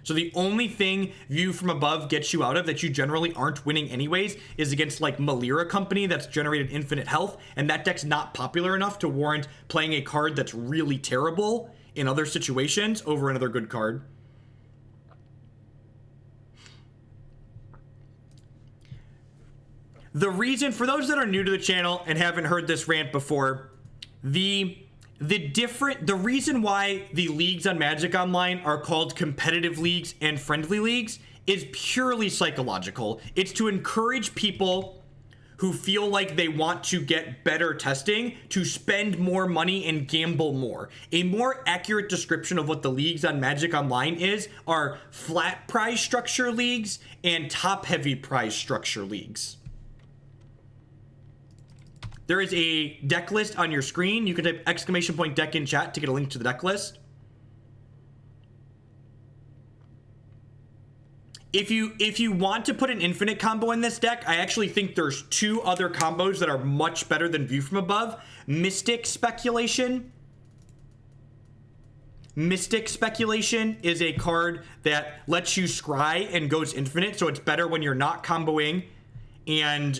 So the only thing View from Above gets you out of that you generally aren't winning anyways is against like Malira Company that's generated infinite health, and that deck's not popular enough to warrant playing a card that's really terrible in other situations over another good card. The reason, for those that are new to the channel and haven't heard this rant before, the reason why the leagues on Magic Online are called competitive leagues and friendly leagues is purely psychological. It's to encourage people who feel like they want to get better testing to spend more money and gamble more. A more accurate description of what the leagues on Magic Online are flat prize structure leagues and top heavy prize structure leagues. There is a deck list on your screen. You can type !deck in chat to get a link to the deck list. If you want to put an infinite combo in this deck, I actually think there's 2 other combos that are much better than View from Above. Mystic Speculation. Mystic Speculation is a card that lets you scry and goes infinite, so it's better when you're not comboing. And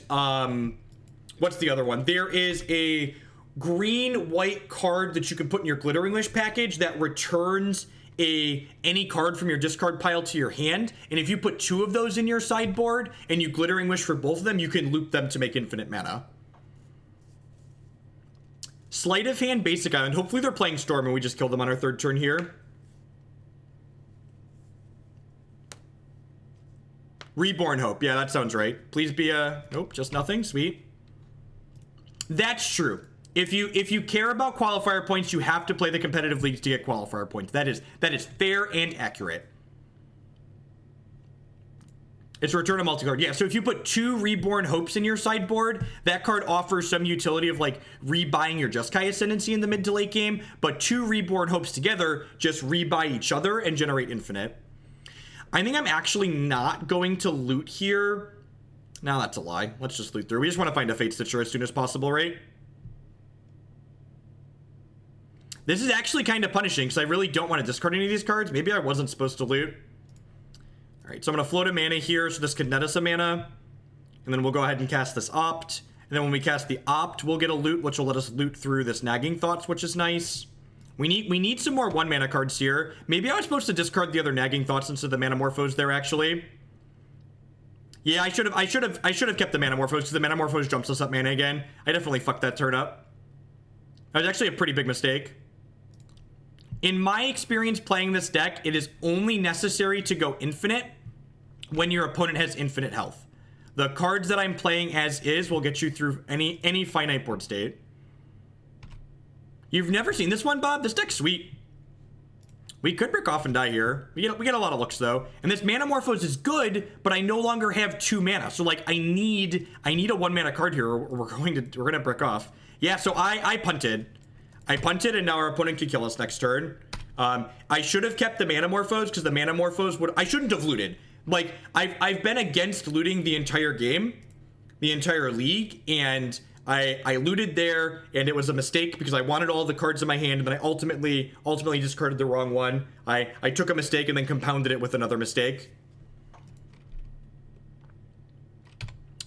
what's the other one? There is a green-white card that you can put in your Glittering Wish package that returns any card from your discard pile to your hand. And if you put 2 of those in your sideboard and you Glittering Wish for both of them, you can loop them to make infinite mana. Sleight of Hand, Basic Island. Hopefully they're playing Storm and we just kill them on our 3rd turn here. Reborn Hope. Yeah, that sounds right. Please be nope, just nothing. Sweet. That's true. If you care about qualifier points, you have to play the competitive leagues to get qualifier points. That is fair and accurate. It's return a multi-card. Yeah, so if you put 2 Reborn Hopes in your sideboard, that card offers some utility of like rebuying your Jeskai Ascendancy in the mid to late game, but 2 Reborn Hopes together just rebuy each other and generate infinite. I think I'm actually not going to loot here. No, that's a lie. Let's just loot through. We just want to find a Fatestitcher as soon as possible, right? This is actually kind of punishing because I really don't want to discard any of these cards. Maybe I wasn't supposed to loot. All right, so I'm going to float a mana here so this could net us a mana. And then we'll go ahead and cast this Opt. And then when we cast the Opt, we'll get a loot, which will let us loot through this Nagging Thoughts, which is nice. We need some more 1 mana cards here. Maybe I was supposed to discard the other Nagging Thoughts instead of the Manamorphose there, actually. Yeah, I should have kept the Manamorphose because the Manamorphose jumps us up mana again. I definitely fucked that turn up. That was actually a pretty big mistake. In my experience playing this deck, it is only necessary to go infinite when your opponent has infinite health. The cards that I'm playing as is will get you through any finite board state. You've never seen this one, Bob? This deck's sweet. We could brick off and die here. We get a lot of looks though. And this Manamorphose is good, but I no longer have 2 mana. So like I need a 1 mana card here or we're gonna brick off. Yeah, so I punted. I punted and now our opponent could kill us next turn. I should have kept the Manamorphose because the Manamorphose I shouldn't have looted. Like I've been against looting the entire game, the entire league, and I looted there, and it was a mistake because I wanted all the cards in my hand, and then I ultimately discarded the wrong one. I took a mistake and then compounded it with another mistake.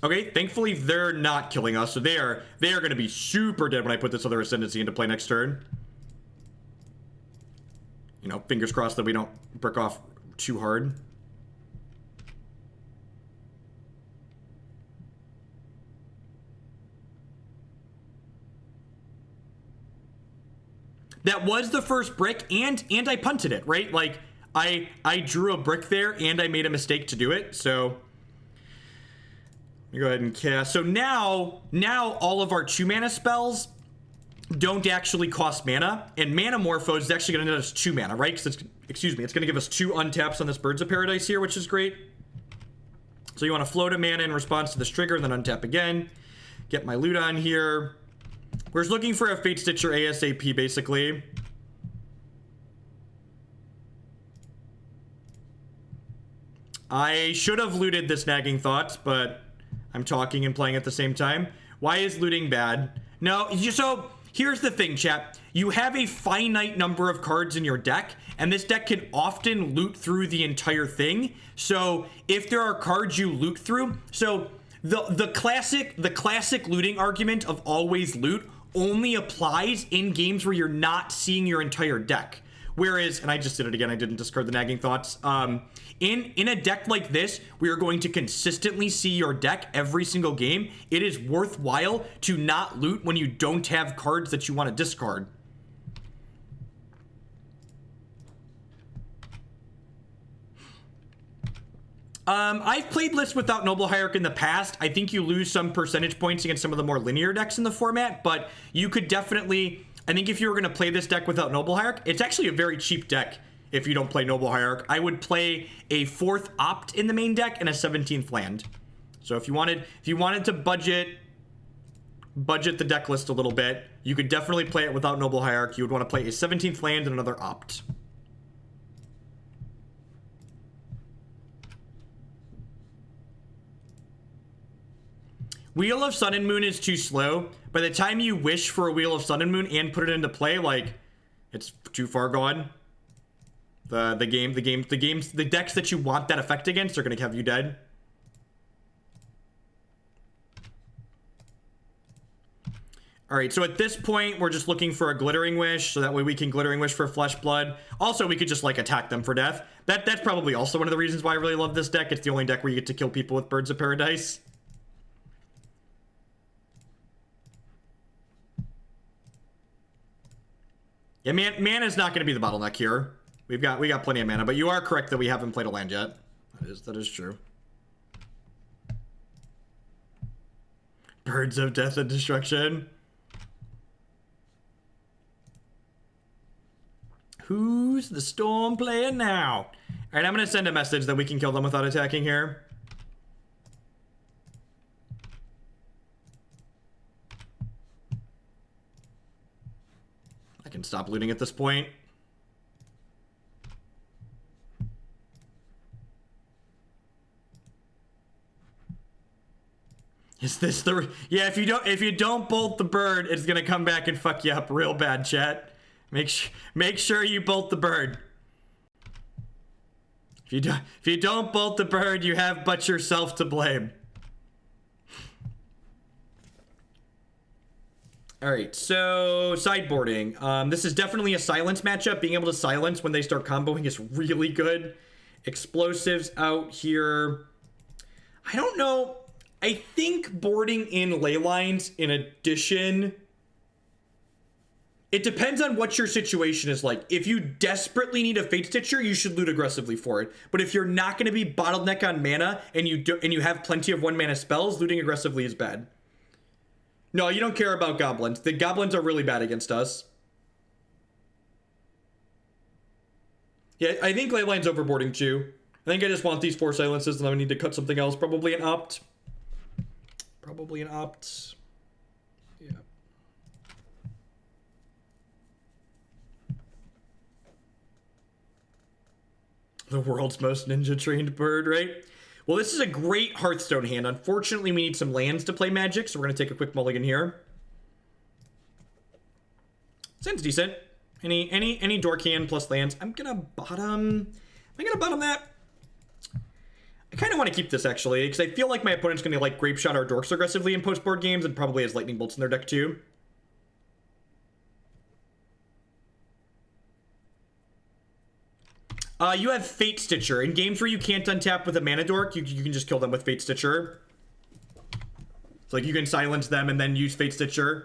Okay, thankfully they're not killing us, so they are going to be super dead when I put this other Ascendancy into play next turn. You know, fingers crossed that we don't brick off too hard. That was the first brick, and I punted it, right? Like, I drew a brick there and I made a mistake to do it, so let me go ahead and cast. So now all of our 2-mana spells don't actually cost mana, and Manamorphose is actually going to net us 2 mana, right? Because it's going to give us 2 untaps on this Birds of Paradise here, which is great. So you want to float a mana in response to this trigger, and then untap again. Get my loot on here. We're just looking for a Fatestitcher ASAP, basically. I should have looted this Nagging Thoughts, but I'm talking and playing at the same time. Why is looting bad? No, so here's the thing, chat. You have a finite number of cards in your deck, and this deck can often loot through the entire thing. So if there are cards you loot through, so the classic looting argument of always loot only applies in games where you're not seeing your entire deck. Whereas, and I just did it again, I didn't discard the Nagging Thoughts. In a deck like this, we are going to consistently see your deck every single game. It is worthwhile to not loot when you don't have cards that you want to discard. I've played lists without Noble Hierarch in the past. I think you lose some percentage points against some of the more linear decks in the format, but you could definitely... I think if you were going to play this deck without Noble Hierarch, it's actually a very cheap deck if you don't play Noble Hierarch. I would play a 4th Opt in the main deck and a 17th land. So if you wanted to budget the deck list a little bit, you could definitely play it without Noble Hierarch. You would want to play a 17th land and another Opt. Wheel of Sun and Moon is too slow. By the time you wish for a Wheel of Sun and Moon and put it into play, like, it's too far gone. The decks that you want that effect against are going to have you dead. All right, so at this point, we're just looking for a Glittering Wish, so that way we can Glittering Wish for Flesh Blood. Also, we could just, like, attack them for death. That's probably also one of the reasons why I really love this deck. It's the only deck where you get to kill people with Birds of Paradise. Yeah, mana's not going to be the bottleneck here. We got plenty of mana, but you are correct that we haven't played a land yet. That is true. Birds of Death and Destruction. Who's the Storm player now? All right, I'm going to send a message that we can kill them without attacking here. I can stop looting at this point. Is this the... Yeah, if you don't bolt the bird, it's gonna come back and fuck you up real bad, chat. Make sure you bolt the bird. If you don't bolt the bird, you have but yourself to blame. All right, so sideboarding. This is definitely a silence matchup. Being able to silence when they start comboing is really good. Explosives out here. I don't know. I think boarding in ley lines in addition... It depends on what your situation is like. If you desperately need a Fatestitcher, you should loot aggressively for it. But if you're not going to be bottleneck on mana and you have plenty of 1-mana spells, looting aggressively is bad. No, you don't care about goblins. The goblins are really bad against us. Yeah, I think Leyline's overboarding too. I think I just want these 4 silences and I need to cut something else. Probably an Opt. Probably an Opt. Yeah. The world's most ninja-trained bird, right? Well, this is a great Hearthstone hand. Unfortunately, we need some lands to play Magic, so we're going to take a quick mulligan here. Seems decent. Any dork hand plus lands. I'm going to bottom... Am I going to bottom that? I kind of want to keep this, actually, because I feel like my opponent's going to, like, Grape Shot our dorks aggressively in post-board games and probably has Lightning Bolts in their deck, too. You have Fatestitcher. In games where you can't untap with a mana dork, you can just kill them with Fatestitcher. So, like, you can silence them and then use Fatestitcher.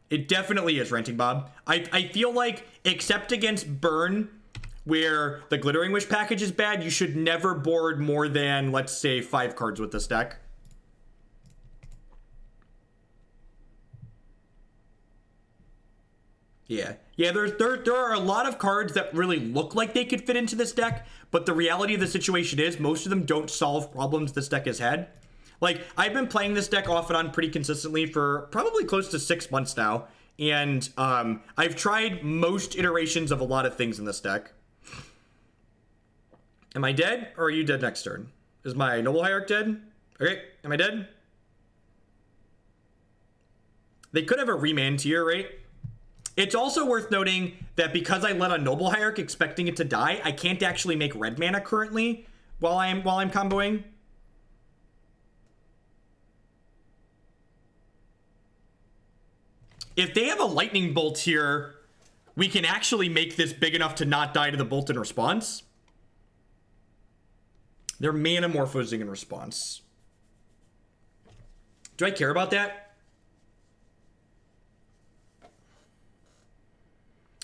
It definitely is, Renting Bob. I feel like, except against Burn, where the Glittering Wish package is bad, you should never board more than, let's say, 5 cards with this deck. Yeah. Yeah, there are a lot of cards that really look like they could fit into this deck, but the reality of the situation is most of them don't solve problems this deck has had. Like, I've been playing this deck off and on pretty consistently for probably close to 6 months now, and I've tried most iterations of a lot of things in this deck. Am I dead, or are you dead next turn? Is my Noble Hierarch dead? Okay, am I dead? They could have a remand tier, right? It's also worth noting that because I let a Noble Hierarch expecting it to die, I can't actually make red mana currently while I'm comboing. If they have a lightning bolt here, we can actually make this big enough to not die to the bolt in response. They're Manamorphosing in response. Do I care about that?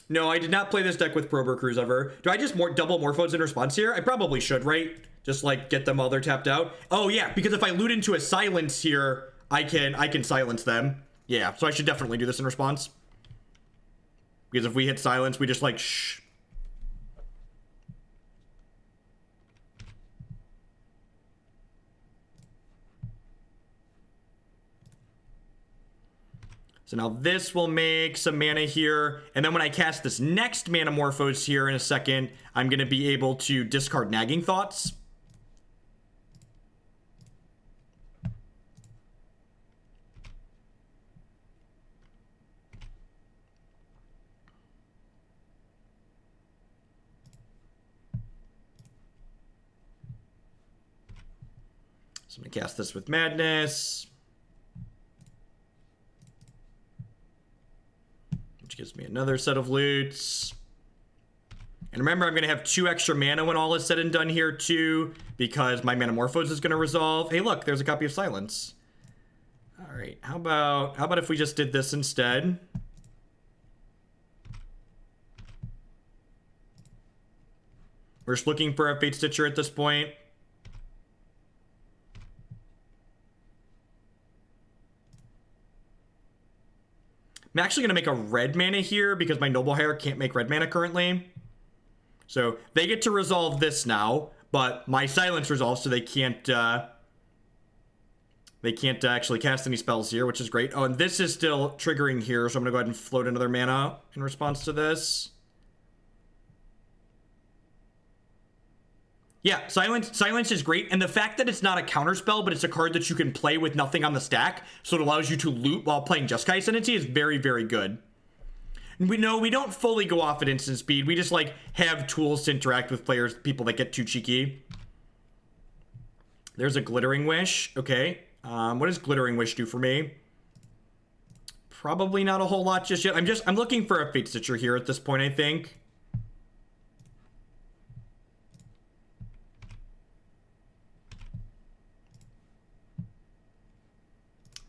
No, I did not play this deck with Prober Cruise ever. Do I just double Morphos in response here? I probably should, right? Just like get them while they're tapped out. Oh yeah, because if I loot into a silence here, I can silence them. Yeah, so I should definitely do this in response. Because if we hit silence, we just like shh. So now this will make some mana here, and then when I cast this next Manamorphose here in a second, I'm going to be able to discard Nagging Thoughts. So I'm going to cast this with Madness. Which gives me another set of loots. And remember, I'm going to have 2 extra mana when all is said and done here, too, because my Manamorphose is going to resolve. Hey, look, there's a copy of Silence. All right, how about if we just did this instead? We're just looking for a Fatestitcher at this point. I'm actually going to make a red mana here because my Noble Hierarch can't make red mana currently. So they get to resolve this now, but my silence resolves, so they can't actually cast any spells here, which is great. Oh, and this is still triggering here, so I'm going to go ahead and float another mana in response to this. Yeah, Silence is great, and the fact that it's not a counterspell, but it's a card that you can play with nothing on the stack, so it allows you to loot while playing Jeskai Ascendancy is very, very good. We don't fully go off at instant speed. We just, like, have tools to interact with players, people that get too cheeky. There's a Glittering Wish. Okay. What does Glittering Wish do for me? Probably not a whole lot just yet. I'm looking for a Fatestitcher here at this point, I think.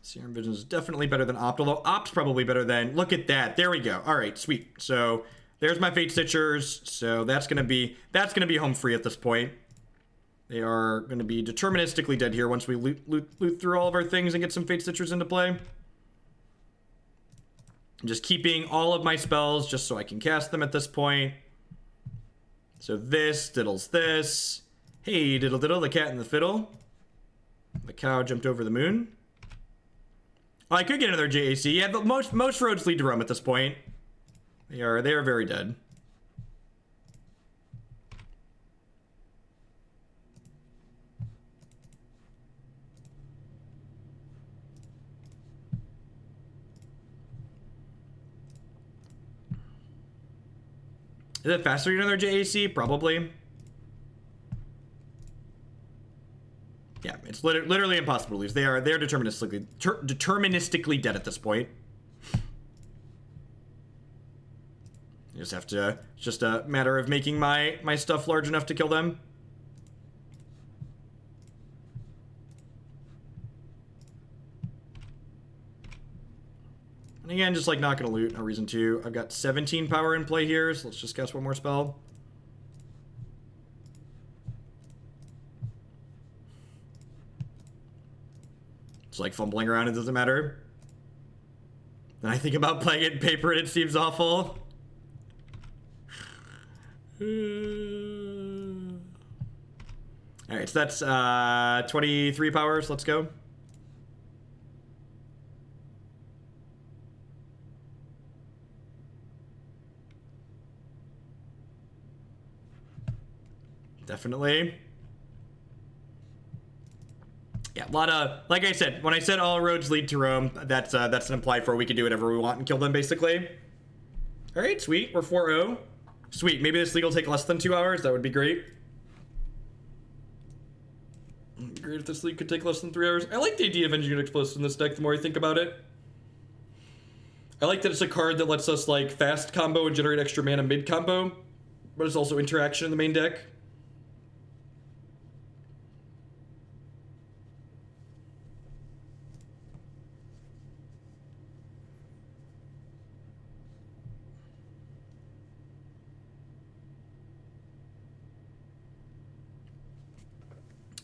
Serum Visions is definitely better than Opt, although Opt's probably better than... Look at that. There we go. All right, sweet. So there's my Fatestitchers. So that's gonna be home free at this point. They are going to be deterministically dead here once we loot through all of our things and get some Fatestitchers into play. I'm just keeping all of my spells just so I can cast them at this point. So this diddles this. Hey, diddle diddle, the cat and the fiddle. The cow jumped over the moon. Oh, I could get another JAC. Yeah, but most roads lead to Rome at this point. They are very dead. Is it faster to get another JAC? Probably. Yeah, it's literally impossible to lose. They're deterministically dead at this point. You just have to. It's just a matter of making my stuff large enough to kill them. Again, just like not gonna loot, no reason to. I've got 17 power in play here, so let's just cast one more spell. It's like fumbling around, it doesn't matter. Then I think about playing it in paper and it seems awful. Alright, so that's 23 powers, let's go. Definitely. Yeah, a lot of, like I said, when I said all roads lead to Rome, that's an implied for we can do whatever we want and kill them, basically. All right, sweet, we're 4-0. Sweet, maybe this league will take less than 2 hours. That would be great. Great if this league could take less than 3 hours. I like the idea of Engineered Explosives in this deck the more I think about it. I like that it's a card that lets us, like, fast combo and generate extra mana mid-combo, but it's also interaction in the main deck.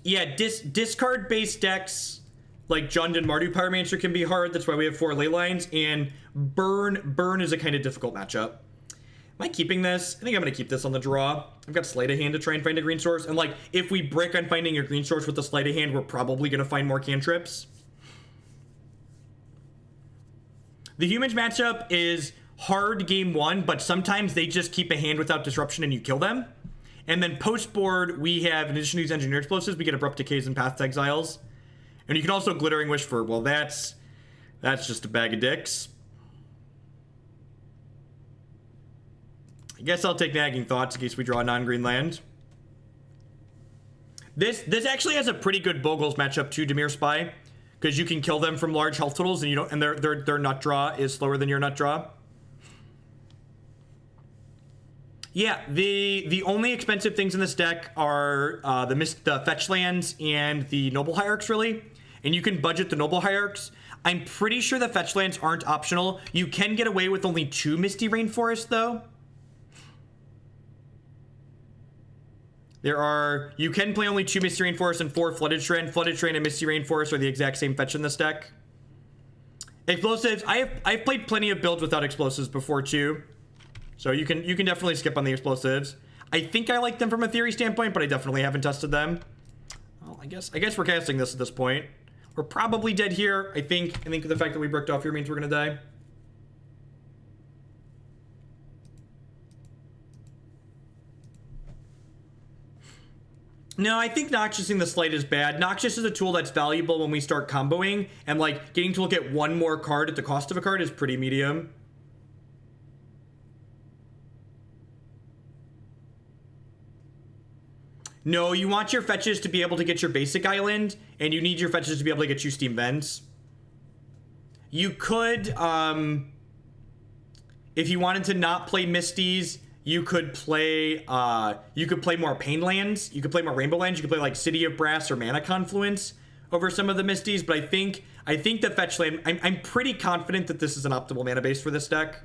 Yeah, discard-based decks like Jund and Mardu Pyromancer can be hard. That's why we have 4 ley lines. And Burn is a kind of difficult matchup. Am I keeping this? I think I'm going to keep this on the draw. I've got Sleight of Hand to try and find a green source. And, like, if we brick on finding a green source with the Sleight of Hand, we're probably going to find more cantrips. The Humans matchup is hard game 1, but sometimes they just keep a hand without disruption and you kill them. And then post-board, we have, in addition to these Engineered Explosives, we get Abrupt Decays and Path to Exiles. And you can also Glittering Wish for, well, that's just a bag of dicks. I guess I'll take Nagging Thoughts in case we draw a non-green land. This actually has a pretty good Bogles matchup too, Dimir Spy, because you can kill them from large health totals, and you don't, and their nut draw is slower than your nut draw. Yeah, the only expensive things in this deck are the fetch lands and the Noble Hierarchs, really. And you can budget the Noble Hierarchs. I'm pretty sure the fetch lands aren't optional. You can get away with only 2 Misty Rainforest, though. You can play only 2 Misty Rainforest and 4 Flooded Strand. Flooded Strand and Misty Rainforest are the exact same fetch in this deck. Explosives, I've played plenty of builds without explosives before, too. So you can definitely skip on the explosives. I think I like them from a theory standpoint, but I definitely haven't tested them. Well, I guess we're casting this at this point. We're probably dead here. I think the fact that we bricked off here means we're gonna die. No, I think Noxiousing the Sleight is bad. Noxious is a tool that's valuable when we start comboing, and like getting to look at one more card at the cost of a card is pretty medium. No, you want your fetches to be able to get your basic island, and you need your fetches to be able to get you Steam Vents. You could, if you wanted to not play Misties, you could play more Pain Lands. You could play more Rainbow Lands. You could play like City of Brass or Mana Confluence over some of the Misties. But I think the fetch land. I'm pretty confident that this is an optimal mana base for this deck.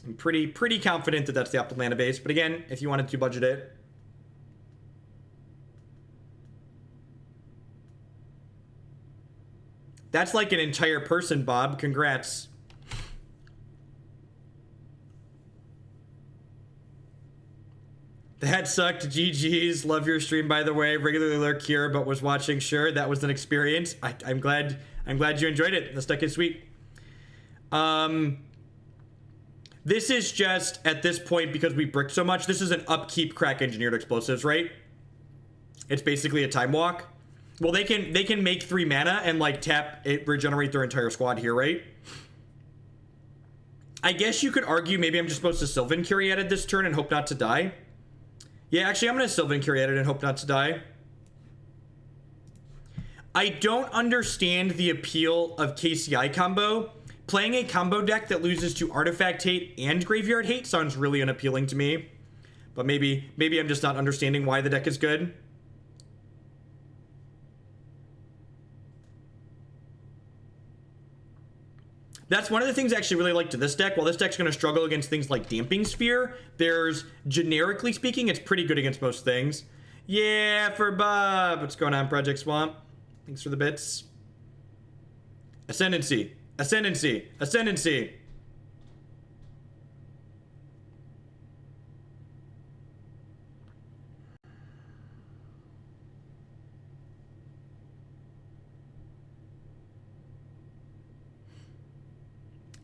I'm pretty confident that that's the optimal mana base. But again, if you wanted to budget it. That's like an entire person, Bob. Congrats. That sucked. GG's. Love your stream, by the way. Regularly lurk here, but was watching. Sure, that was an experience. I'm glad you enjoyed it. This deck is sweet. This is just, at this point, because we bricked so much, this is an upkeep crack Engineered Explosives, right? It's basically a time walk. Well, they can make 3 mana and, like, tap it, regenerate their entire squad here, right? I guess you could argue maybe I'm just supposed to Sylvan Caryatid this turn and hope not to die. Yeah, actually, I'm going to Sylvan Caryatid and hope not to die. I don't understand the appeal of KCI combo. Playing a combo deck that loses to Artifact Hate and Graveyard Hate sounds really unappealing to me. But maybe I'm just not understanding why the deck is good. That's one of the things I actually really like to this deck. While this deck's going to struggle against things like Damping Sphere, there's, generically speaking, it's pretty good against most things. Yeah, for Bob. What's going on, Project Swamp? Thanks for the bits. Ascendancy. Ascendancy. Ascendancy.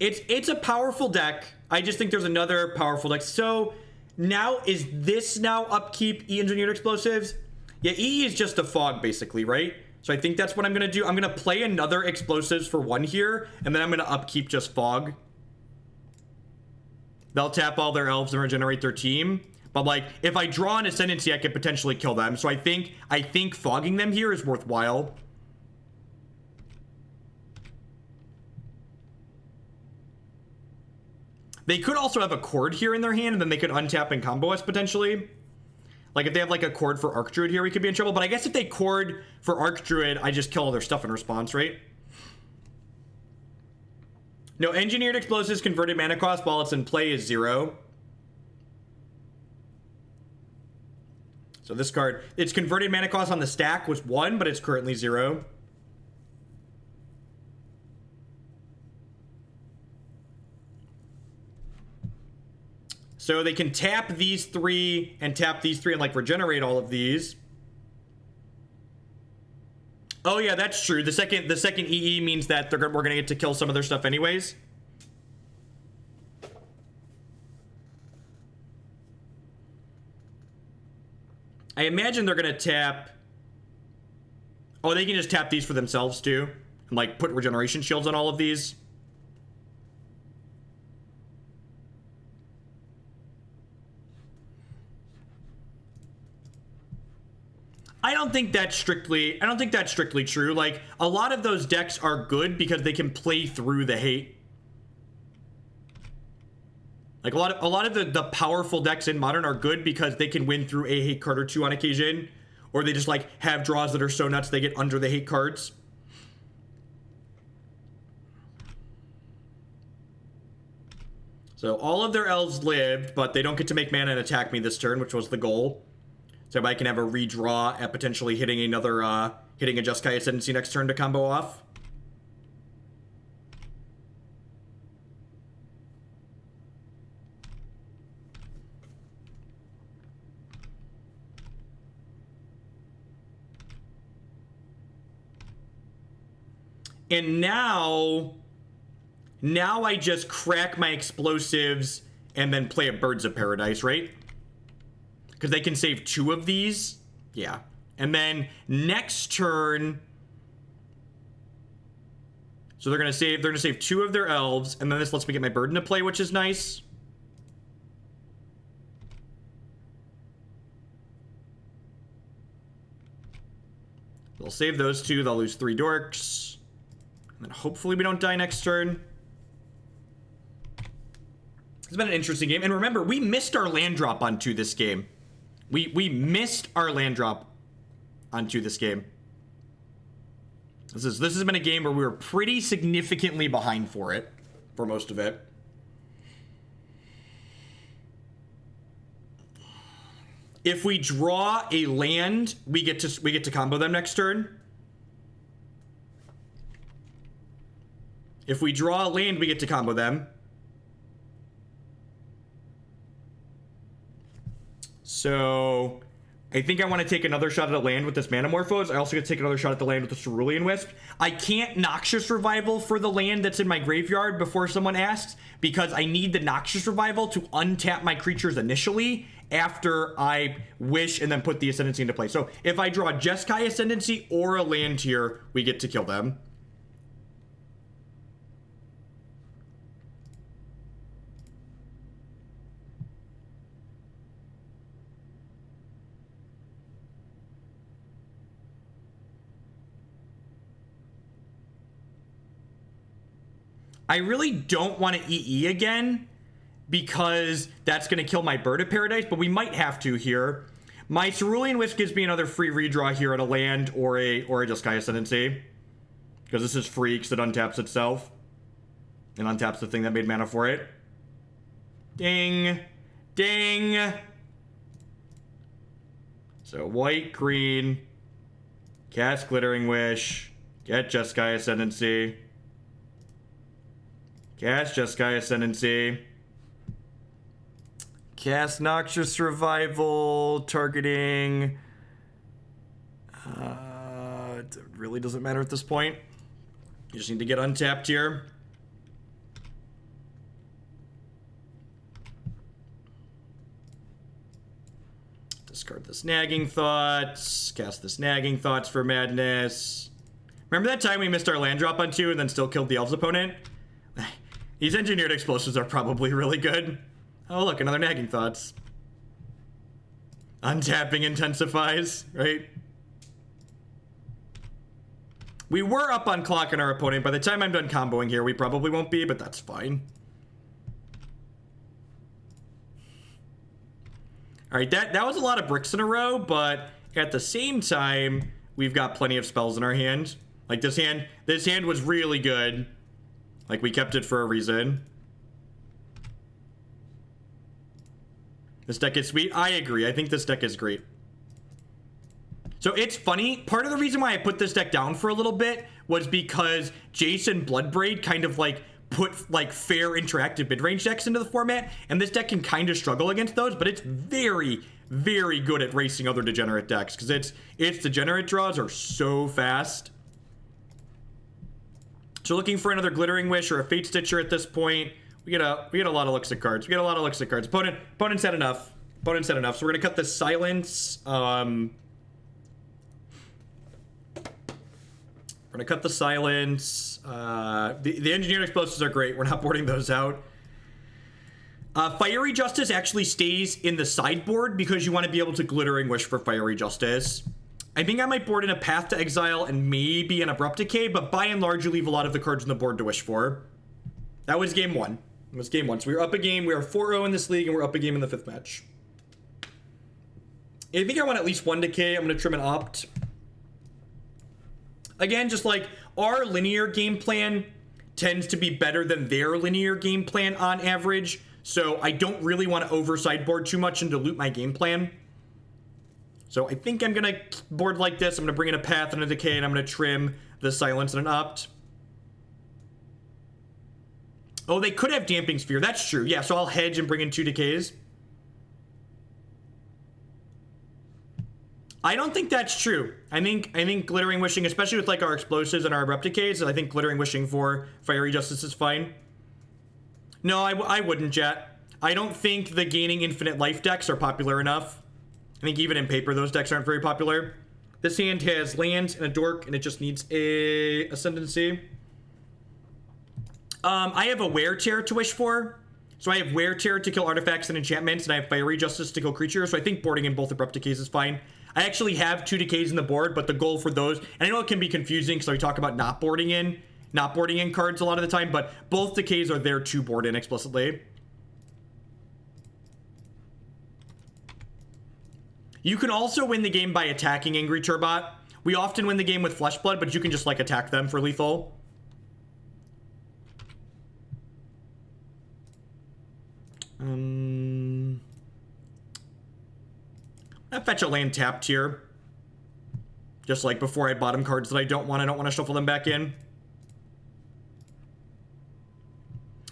It's a powerful deck. I just think there's another powerful deck. So now, is this now upkeep E-Engineered Explosives? Yeah, E is just a fog, basically, right? So I think that's what I'm going to do. I'm going to play another Explosives for 1 here, and then I'm going to upkeep just fog. They'll tap all their elves and regenerate their team. But, like, if I draw an Ascendancy, I could potentially kill them. So I think fogging them here is worthwhile. They could also have a Chord here in their hand, and then they could untap and combo us, potentially. Like, if they have, like, a Chord for Archdruid here, we could be in trouble. But I guess if they Chord for Archdruid, I just kill all their stuff in response, right? No, Engineered Explosives converted mana cost while it's in play is 0. So this card, its converted mana cost on the stack was 1, but it's currently 0. So they can tap these 3 and tap these 3 and, like, regenerate all of these. Oh yeah, that's true. The second EE means that we're gonna get to kill some of their stuff anyways. I imagine they're gonna tap. Oh, they can just tap these for themselves too, and, like, put regeneration shields on all of these. I don't think that's strictly true. Like, a lot of those decks are good because they can play through the hate. Like, a lot of the powerful decks in Modern are good because they can win through a hate card or 2 on occasion. Or they just, like, have draws that are so nuts they get under the hate cards. So all of their elves lived, but they don't get to make mana and attack me this turn, which was the goal. So I can have a redraw at potentially hitting another, hitting a Jeskai Ascendancy next turn to combo off. And now I just crack my explosives and then play a Birds of Paradise, right? Because they can save 2 of these. Yeah. And then next turn, so they're gonna save 2 of their elves, and then this lets me get my bird into play, which is nice. They'll save those 2, they'll lose 3 dorks. And then hopefully we don't die next turn. It's been an interesting game. And remember, we missed our land drop on 2 this game. We missed our land drop on 2 this game. This has been a game where we were pretty significantly behind for it, for most of it. If we draw a land, we get to combo them next turn. If we draw a land, we get to combo them. So I think I want to take another shot at a land with this Manamorphose. I also get to take another shot at the land with the Cerulean Wisp. I can't Noxious Revival for the land that's in my graveyard before someone asks, because I need the Noxious Revival to untap my creatures initially after I wish and then put the Ascendancy into play. So if I draw Jeskai Ascendancy or a land here, we get to kill them. I really don't want to EE again because that's going to kill my Bird of Paradise, but we might have to here. My Cerulean Wisp gives me another free redraw here at a land or a Jeskai Ascendancy, because this is free because it untaps itself. And untaps the thing that made mana for it. Ding. Ding. So white, green. Cast Glittering Wish. Get Jeskai Ascendancy. Cast Jeskai Ascendancy. Cast Noxious Revival. Targeting. It really doesn't matter at this point. You just need to get untapped here. Discard this Nagging Thoughts. Cast this Nagging Thoughts for madness. Remember that time we missed our land drop on 2 and then still killed the Elves opponent? These engineered explosives are probably really good. Oh look, another Nagging Thoughts. Untapping intensifies, right? We were up on clock on our opponent. By the time I'm done comboing here, we probably won't be, but that's fine. Alright, that was a lot of bricks in a row, but at the same time, we've got plenty of spells in our hand. Like this hand was really good. Like we kept it for a reason. This deck is sweet. I agree. I think this deck is great. So it's funny. Part of the reason why I put this deck down for a little bit was because Jason Bloodbraid kind of like put like fair interactive mid-range decks into the format, and this deck can kind of struggle against those, but it's very, very good at racing other degenerate decks because its degenerate draws are so fast. So looking for another Glittering Wish or a Fatestitcher at this point. We get a lot of looks at cards. Opponent's had enough. So we're gonna cut the Silence. We're gonna cut the Silence. The Engineered Explosives are great. We're not boarding those out. Fiery Justice actually stays in the sideboard because you want to be able to Glittering Wish for Fiery Justice. I think I might board in a Path to Exile and maybe an Abrupt Decay, but by and large you leave a lot of the cards on the board to wish for. That was game one. So we were up a game. We are 4-0 in this league, and we're up a game in the 5th match. I think I want at least 1 Decay. I'm going to trim an Opt. Again, just like our linear game plan tends to be better than their linear game plan on average, so I don't really want to over sideboard too much and dilute my game plan. So I think I'm going to board like this. I'm going to bring in a Path and a Decay, and I'm going to trim the Silence and an Opt. Oh, they could have Damping Sphere. That's true. Yeah, so I'll hedge and bring in 2 Decays. I don't think that's true. I think Glittering Wishing, especially with like our Explosives and our Abrupt Decays, I think Glittering Wishing for Fiery Justice is fine. No, I wouldn't, Jet. I don't think the gaining infinite life decks are popular enough. I think even in paper, those decks aren't very popular. This hand has lands and a dork, and it just needs a Ascendancy. I have a Wear Tear to wish for. So I have Wear Tear to kill artifacts and enchantments, and I have Fiery Justice to kill creatures. So I think boarding in both Abrupt Decays is fine. I actually have 2 Decays in the board, but the goal for those, and I know it can be confusing because we talk about not boarding in cards a lot of the time, but both Decays are there to board in explicitly. You can also win the game by attacking Angry Turbot. We often win the game with Flesh Blood, but you can just like attack them for lethal. I fetch a land tapped here. Just like before I bottom cards that I don't want to shuffle them back in.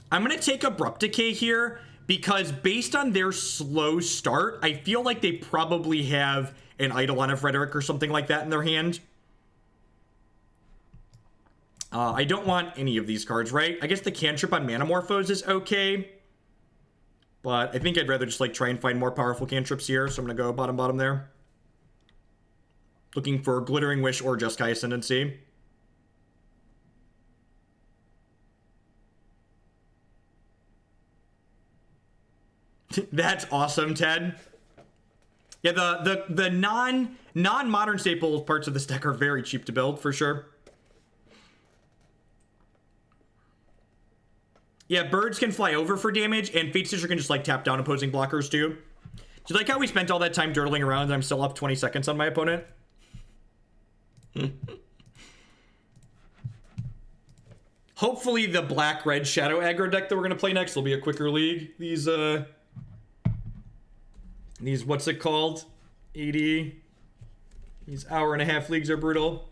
I'm going to take Abrupt Decay here because based on their slow start, I feel like they probably have an Eidolon of Rhetoric or something like that in their hand. I don't want any of these cards, right? I guess the cantrip on Manamorphose is okay. But I think I'd rather just like try and find more powerful cantrips here. So I'm going to go bottom there. Looking for Glittering Wish or Jeskai Ascendancy. That's awesome, Ted. Yeah, the non-modern staple parts of this deck are very cheap to build, for sure. Yeah, birds can fly over for damage, and Fatestitcher can just, like, tap down opposing blockers, too. Do you like how we spent all that time dirtling around and I'm still up 20 seconds on my opponent? Hopefully the black-red shadow aggro deck that we're going to play next will be a quicker league. These, what's it called? 80. These hour-and-a-half leagues are brutal.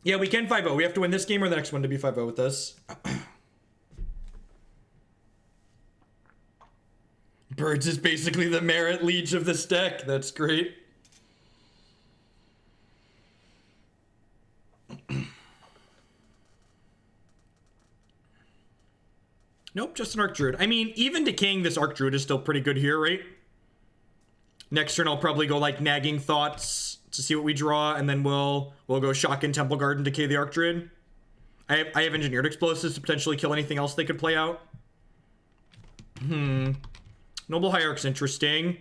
Yeah, we can 5-0. We have to win this game or the next one to be 5-0 with this. Birds is basically the Merit Liege of this deck. That's great. Nope, just an Arc Druid. I mean, even decaying this Arc Druid is still pretty good here, right? Next turn I'll probably go like Nagging Thoughts to see what we draw, and then we'll go Shock and Temple Guard and decay the Arc Druid. I have Engineered Explosives to potentially kill anything else they could play out. Noble Hierarch's interesting.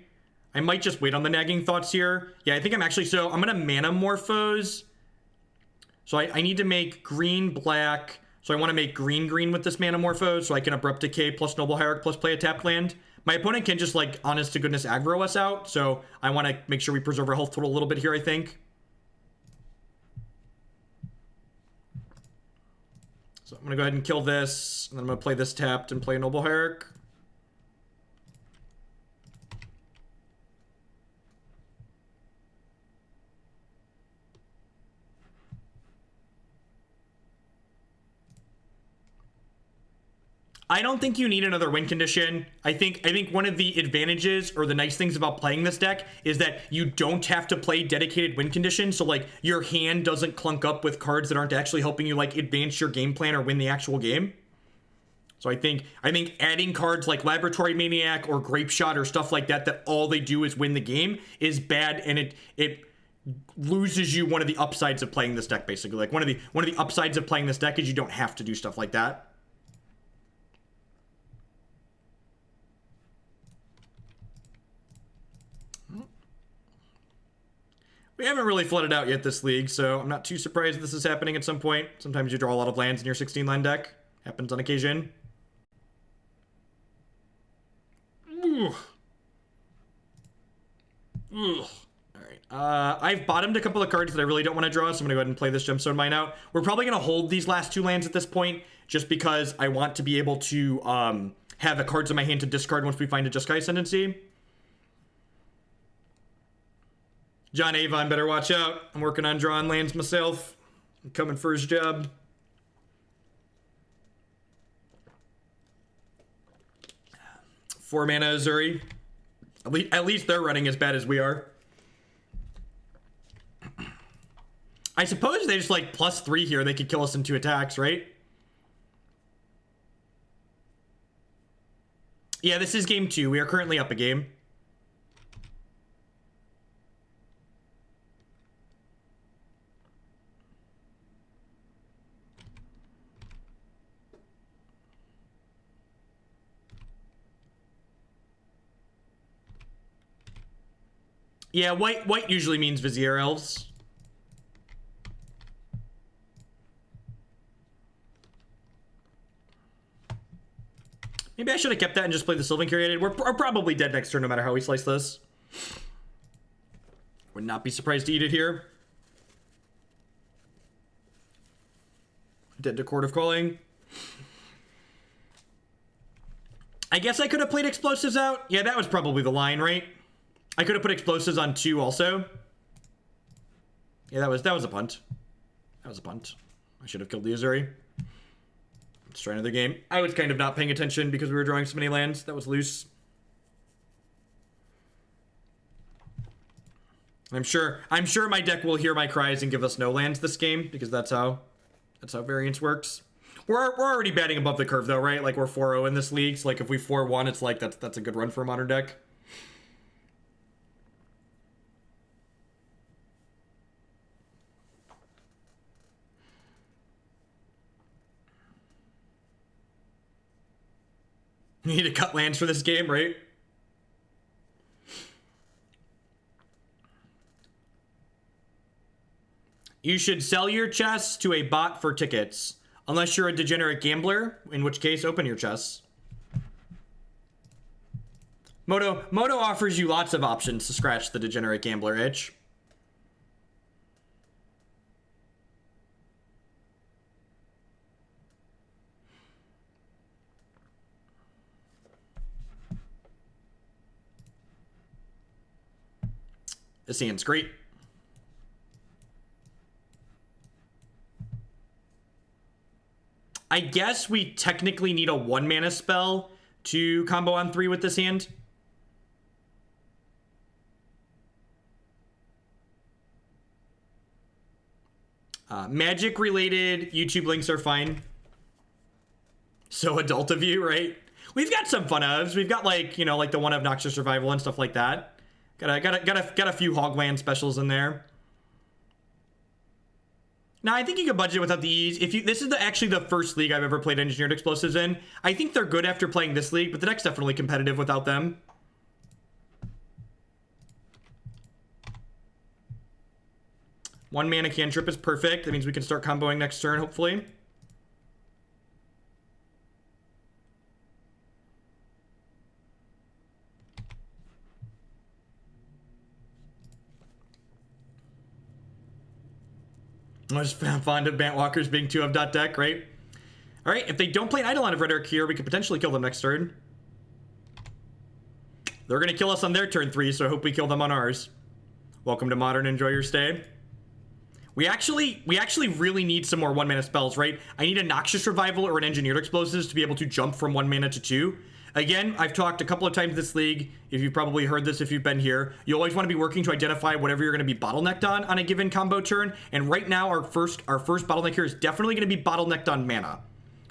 I might just wait on the Nagging Thoughts here. Yeah, I think I'm actually... So, I'm going to Manamorphose. So, I need to make green-black. So, I want to make green-green with this Manamorphose. So, I can Abrupt Decay plus Noble Hierarch plus play a tapped land. My opponent can just, like, honest-to-goodness aggro us out. So, I want to make sure we preserve our health total a little bit here, I think. So, I'm going to go ahead and kill this. And then I'm going to play this tapped and play a Noble Hierarch. I don't think you need another win condition. I think one of the advantages or the nice things about playing this deck is that you don't have to play dedicated win conditions. So like your hand doesn't clunk up with cards that aren't actually helping you like advance your game plan or win the actual game. So I think adding cards like Laboratory Maniac or Grape Shot or stuff like that all they do is win the game is bad, and it loses you one of the upsides of playing this deck basically. Like one of the upsides of playing this deck is you don't have to do stuff like that. We haven't really flooded out yet this league, so I'm not too surprised this is happening at some point. Sometimes you draw a lot of lands in your 16-line deck. Happens on occasion. Ugh. Ugh. Alright. I've bottomed a couple of cards that I really don't want to draw, so I'm going to go ahead and play this Gemstone Mine out. We're probably going to hold these last two lands at this point, just because I want to be able to have the cards in my hand to discard once we find a Jeskai Ascendancy. John Avon, better watch out. I'm working on drawing lands myself. I'm coming for his job. Four mana Azuri. At least they're running as bad as we are. I suppose they just like +3 here. They could kill us in 2 attacks, right? Yeah, this is game 2. We are currently up a game. Yeah, white usually means Vizier Elves. Maybe I should have kept that and just played the Sylvan Caryatid. We're probably dead next turn no matter how we slice this. Would not be surprised to eat it here. Dead to Court of Calling. I guess I could have played Explosives out. Yeah, that was probably the line, right? I could have put Explosives on 2 also. Yeah, that was a punt. That was a punt. I should have killed the Azuri. Let's try another game. I was kind of not paying attention because we were drawing so many lands. That was loose. I'm sure my deck will hear my cries and give us no lands this game, because that's how variance works. We're already batting above the curve though, right? Like we're 4-0 in this league. So like if we 4-1, it's like that's a good run for a modern deck. You need to cut lands for this game, right? You should sell your chests to a bot for tickets. Unless you're a degenerate gambler, in which case, open your chests. Moto offers you lots of options to scratch the degenerate gambler itch. This hand's great. I guess we technically need a 1 mana spell to combo on 3 with this hand. Magic related YouTube links are fine. So adult of you, right? We've got some fun ofs. We've got like, you know, like the one of Noxious Revival and stuff like that. Got a few Hogland specials in there. Now, I think you can budget without the ease. This is actually the first league I've ever played Engineered Explosives in. I think they're good after playing this league, but the deck's definitely competitive without them. One mana cantrip is perfect. That means we can start comboing next turn, hopefully. I just fond of Bantwalkers being 2 of dot deck, right? All right, if they don't play an Eidolon of Rhetoric here, we could potentially kill them next turn. They're going to kill us on their turn 3, so I hope we kill them on ours. Welcome to Modern. Enjoy your stay. We actually really need some more 1 mana spells, right? I need a Noxious Revival or an Engineered Explosives to be able to jump from 1 mana to 2. Again, I've talked a couple of times this league. If you've probably heard this, if you've been here, you always want to be working to identify whatever you're going to be bottlenecked on a given combo turn. And right now, our first bottleneck here is definitely going to be bottlenecked on mana.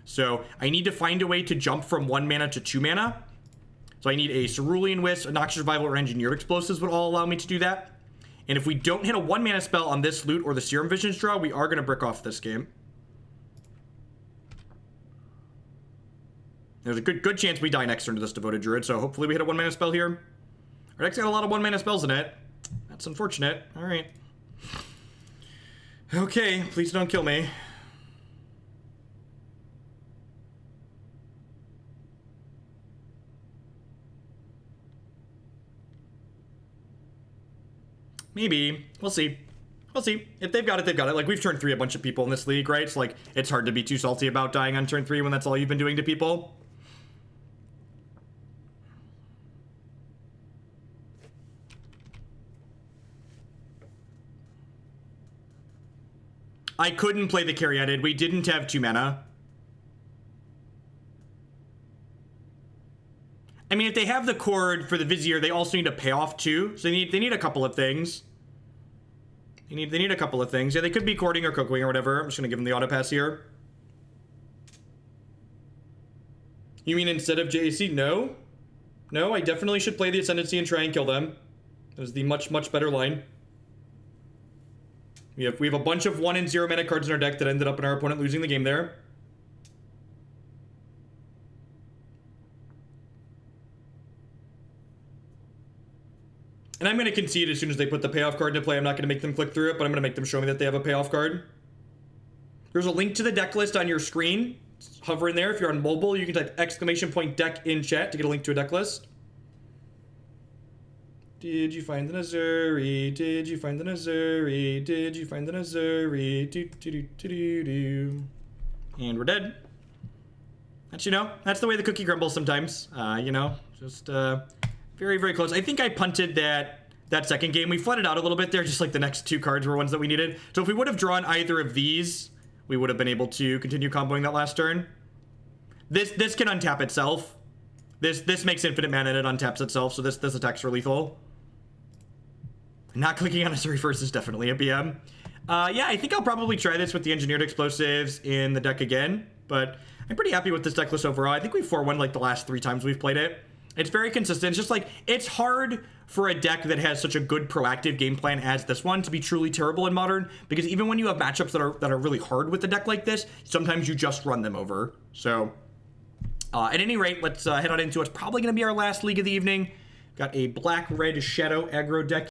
So I need to find a way to jump from 1 mana to 2 mana. So I need a Cerulean Wisps, a Noxious Revival, or Engineered Explosives would all allow me to do that. And if we don't hit a 1 mana spell on this loot or the Serum Visions draw, we are going to brick off this game. There's a good chance we die next turn to this Devoted Druid, so hopefully we hit a 1 mana spell here. Our deck's got a lot of 1 mana spells in it. That's unfortunate. All right. Okay, please don't kill me. Maybe. We'll see. We'll see. If they've got it, they've got it. Like, we've turned 3 a bunch of people in this league, right? So, like, it's hard to be too salty about dying on turn 3 when that's all you've been doing to people. I couldn't play the Caryatid. We didn't have 2 mana. I mean, if they have the Chord for the Vizier, they also need a payoff too. So they need a couple of things. They need a couple of things. Yeah, they could be Chording or Cocoing or whatever. I'm just gonna give them the auto pass here. You mean instead of JAC? No. No, I definitely should play the Ascendancy and try and kill them. That was the much better line. We have a bunch of 1 and 0 mana cards in our deck that ended up in our opponent losing the game there. And I'm going to concede as soon as they put the payoff card into play. I'm not going to make them click through it, but I'm going to make them show me that they have a payoff card. There's a link to the deck list on your screen. Hover in there. If you're on mobile, you can type !deck in chat to get a link to a deck list. Did you find the Nazuri? Did you find the Nazuri? Did you find the Nazuri? Do, do, do, do, do, do. And we're dead. That's, you know, that's the way the cookie crumbles sometimes. You know, just very close. I think I punted that second game. We flooded out a little bit there, just like the next 2 cards were ones that we needed. So if we would have drawn either of these, we would have been able to continue comboing that last turn. This can untap itself. This makes infinite mana and it untaps itself, so this attacks for lethal. Not clicking on a Suri first is definitely a BM. Yeah, I think I'll probably try this with the Engineered Explosives in the deck again, but I'm pretty happy with this deck list overall. I think we 4-1 like the last 3 times we've played it. It's very consistent. It's just like, it's hard for a deck that has such a good proactive game plan as this one to be truly terrible in Modern, because even when you have matchups that are really hard with a deck like this, sometimes you just run them over. So, at any rate, let's head on into what's probably going to be our last league of the evening. Got a black-red shadow aggro deck